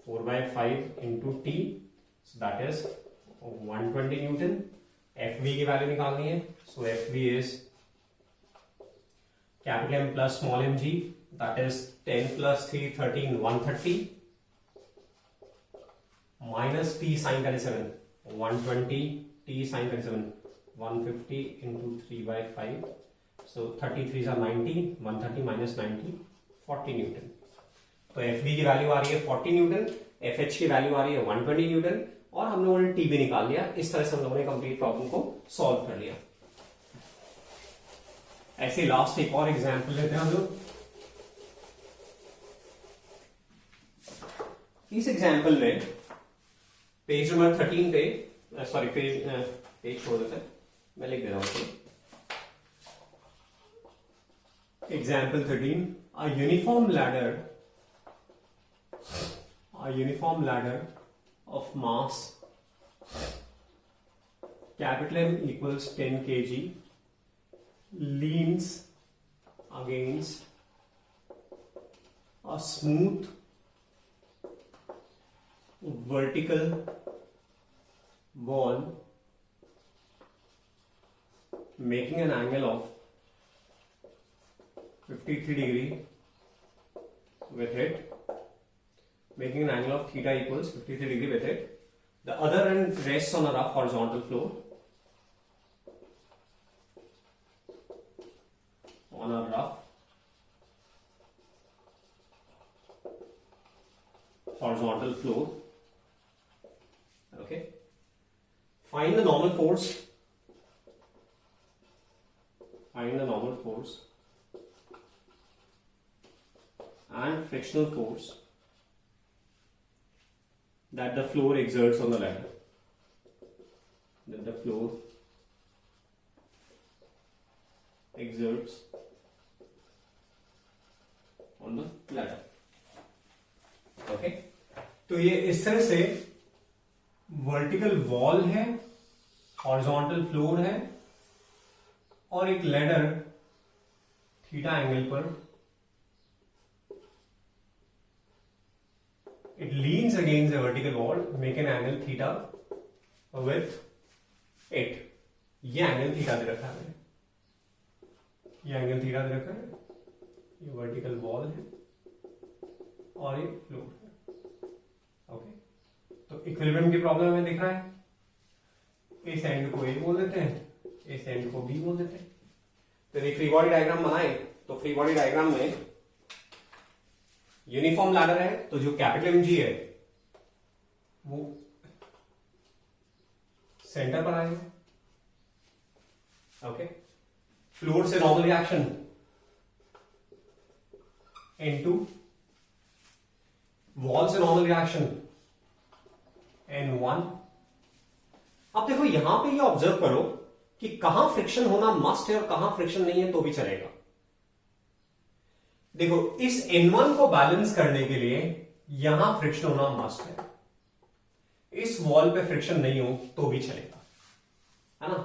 4 by 5 into T, that is 120 Newton. FV की वैल्यू निकालनी है, सो FV is capital M plus small mg, that is 10 plus 3 13 130, minus T sin 37 120, T sin 37 150 into 3 by 5, so 33 are 90, 130 minus 90 40 Newton. तो FV की वैल्यू आ रही है 40 न्यूटन, FH की वैल्यू आ रही है 120 न्यूटन, और हम लोगों ने T भी निकाल लिया। इस तरह से हम लोगों ने कंप्लीट प्रॉब्लम को सॉल्व कर लिया। ऐसे लास्ट एक और एग्जांपल लेते हैं हम लोग। इस एग्जांपल में पेज नंबर 13 पे, सॉरी पेज छोड़ देते हैं, मैं लिख दे रहा हूं। Example 13, a uniform ladder of mass capital M equals 10 kg leans against a smooth vertical wall making an angle of 53 degree with it, making an angle of theta equals 53 degree with it. The other end rests on a rough horizontal floor. On a rough horizontal floor. Okay. Find the normal force. Find the normal force and frictional force that the floor exerts on the ladder. That the floor exerts on the ladder. Okay तो ये इस तरह से वर्टिकल वॉल है, हॉरिजॉन्टल फ्लोर है और एक लैडर थीटा एंगल पर it leans against the vertical wall, make an angle theta with 8. ये एंगल थीटा दे रखा है, ये एंगल थीटा दे रखा है, ये वर्टिकल वॉल है और ये फ्लोर है. ओके तो इक्विलिब्रियम की प्रॉब्लम हमें दिख रहा है. इस एंड को ए बोल देते हैं, इस एंड को बी बोल देते हैं. तो यदि फ्री बॉडी डायग्राम बनाए तो फ्री बॉडी डायग्राम में यूनिफॉर्म लैडर है तो जो कैपिटल एमजी है वो सेंटर पर आएगा. ओके फ्लोर से नॉर्मल रिएक्शन N2, वॉल से नॉर्मल रिएक्शन N1. अब देखो यहां पे ये ऑब्जर्व करो कि कहां फ्रिक्शन होना मस्ट है और कहां फ्रिक्शन नहीं है तो भी चलेगा. देखो इस N1 को बैलेंस करने के लिए यहां फ्रिक्शन होना मस्ट है, इस वॉल पे फ्रिक्शन नहीं हो तो भी चलेगा, है ना.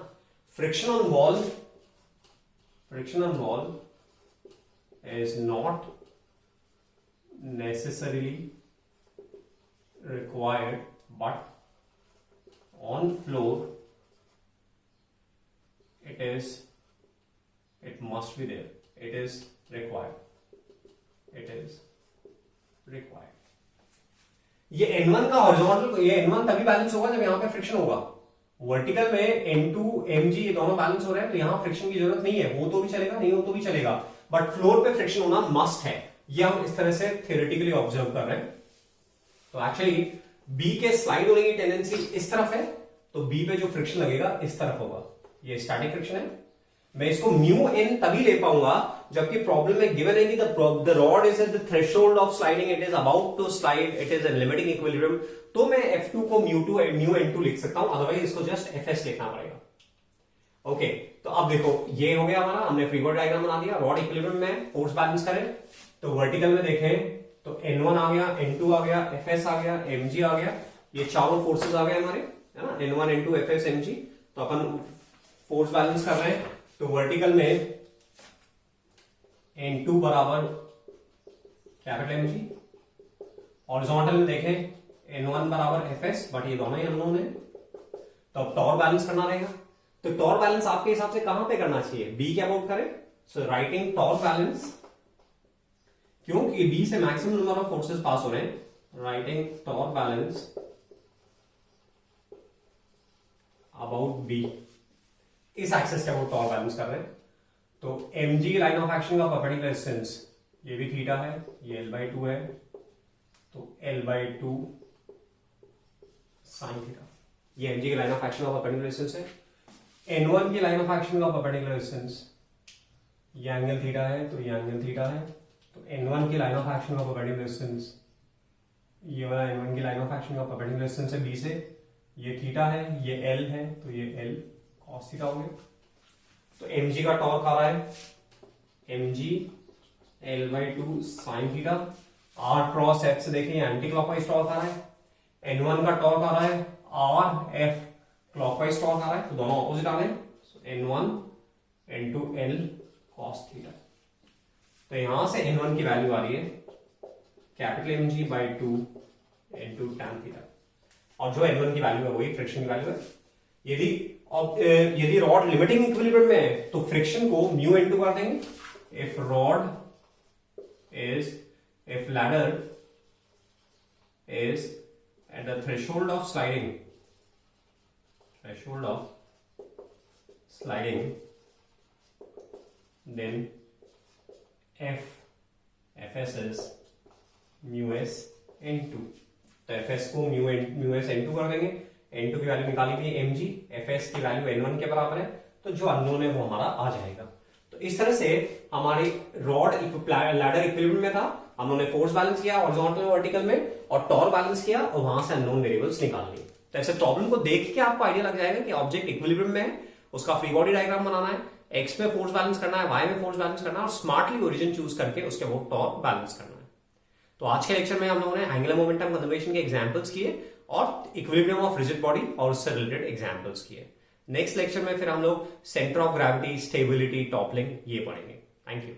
Friction on wall is not necessarily required but on floor it must be there, it is required. ये N1 का हॉरिजॉन्टल, ये N1 तभी बैलेंस होगा जब यहां पे फ्रिक्शन होगा. वर्टिकल में N2 Mg ये दोनों बैलेंस हो रहे हैं तो यहां फ्रिक्शन की जरूरत नहीं है, हो तो भी चलेगा नहीं हो तो भी चलेगा, बट फ्लोर पे फ्रिक्शन होना मस्ट है. ये हम इस तरह से थियोरेटिकली ऑब्जर्व कर रहे हैं. तो एक्चुअली बी के स्लाइड होने की टेंडेंसी इस तरफ है तो बी पे जो फ्रिक्शन लगेगा इस तरफ होगा. ये स्टैटिक फ्रिक्शन है. मैं इसको म्यू एन तभी ले पाऊंगा जबकि प्रॉब्लम में गिवन है कि the rod is at the threshold of sliding, it is about to slide, it is in limiting equilibrium. तो मैं F2 को म्यू N2 लिख सकता हूं, अदरवाइज इसको जस्ट Fs लिखना पड़ेगा. ओके तो अब देखो ये हो गया हमारा, हमने फ्री बॉडी डायग्राम बना दिया. रॉड इक्विलिब्रियम में फोर्स बैलेंस करें तो वर्टिकल में देखें तो N1 आ गया, N2 आ गया, Fs आ गया, Mg आ गया. ये चारों फोर्सेस आ गए हमारे, है ना, N1 N2 Fs Mg. तो अपन फोर्स बैलेंस कर रहे हैं तो वर्टिकल में N2 बराबर कैपिटल Mg, हॉरिजॉन्टल में देखें N1 बराबर Fs, बट ये दोनों ही अननोन है. तो अब टॉर्क बैलेंस करना रहेगा. तो टॉर्क बैलेंस आपके हिसाब से कहां पे करना चाहिए, बी के अबाउट करें. सो राइटिंग टॉर्क बैलेंस, क्योंकि बी से maximum number of forces pass हो रहे हैं, writing torque balance about B, इस एक्सिस के अबाउट टॉर्क बैलेंस कर रहे हैं. तो Mg लाइन ऑफ एक्शन का परपेंडिकुलर डिस्टेंस ये भी थीटा है, ये L/2 है, तो L/2 साइन थीटा. ये Mg की लाइन ऑफ एक्शन का परपेंडिकुलर डिस्टेंस है. N1 की लाइन ऑफ एक्शन का परपेंडिकुलर डिस्टेंस ये एंगल थीटा है, तो ये एंगल थीटा है. तो N1 की लाइन ऑफ एक्शन का परपेंडिकुलर डिस्टेंस, ये वाला N1 की लाइन ऑफ एक्शन का परपेंडिकुलर डिस्टेंस है B से, ये थीटा है, ये L है, तो ये L cos थीटा हो गया. तो Mg का टॉर्क आ रहा है Mg L/2 sine theta. R cross F से देखें एंटी क्लॉकवाइज टॉर्क आ रहा है. N1 का टॉर्क आ रहा है R F क्लॉकवाइज टॉर्क आ रहा है, तो दोनों ऑपोजिट आ रहे हैं. N1 N2 L cos theta. तो यहां से N1 की वैल्यू आ रही है capital Mg/2 N2 tan theta, और जो N1 की वैल्यू है वही फ्रिक्शन की वैल्यू है. यदि रॉड लिमिटिंग इक्विलिब्रियम में है तो फ्रिक्शन को म्यू N2 कर देंगे. if ladder is at the threshold of sliding, then Fs is mu s N2. तो एफ एस को म्यू एस एन टू कर देंगे, एन टू की वैल्यू निकालेंगे एम जी, एफ एस की वैल्यू एन वन के बराबर है, तो जो अननोन है वो हमारा आ जाएगा। तो इस तरह से हमारी रॉड लैडर इक्विलिब्रियम में था, हम लोगों ने फोर्स बैलेंस किया हॉरिजॉन्टल और वर्टिकल में, और टॉर्क बैलेंस किया, और वहां से अननोन वेरिएबल्स निकाल लिए। तो ऐसे प्रॉब्लम को देख के आपको आइडिया लग जाएगा कि ऑब्जेक्ट इक्विलिब्रियम में है, उसका फ्री बॉडी डायग्राम बनाना है, एक्स में फोर्स बैलेंस करना है, वाई में फोर्स बैलेंस करना है, और स्मार्टली ओरिजिन चूज करके उसके वो टॉर्क बैलेंस करना है। तो आज के लेक्चर में हम लोगों ने एंगुलर मोमेंटम कंजर्वेशन के एग्जांपल्स किए और इक्विलिब्रियम ऑफ रिजिड बॉडी और उससे रिलेटेड एग्जांपल्स किए। नेक्स्ट लेक्चर में फिर हम लोग centre of gravity, stability, toppling ये पढ़ेंगे। Thank you.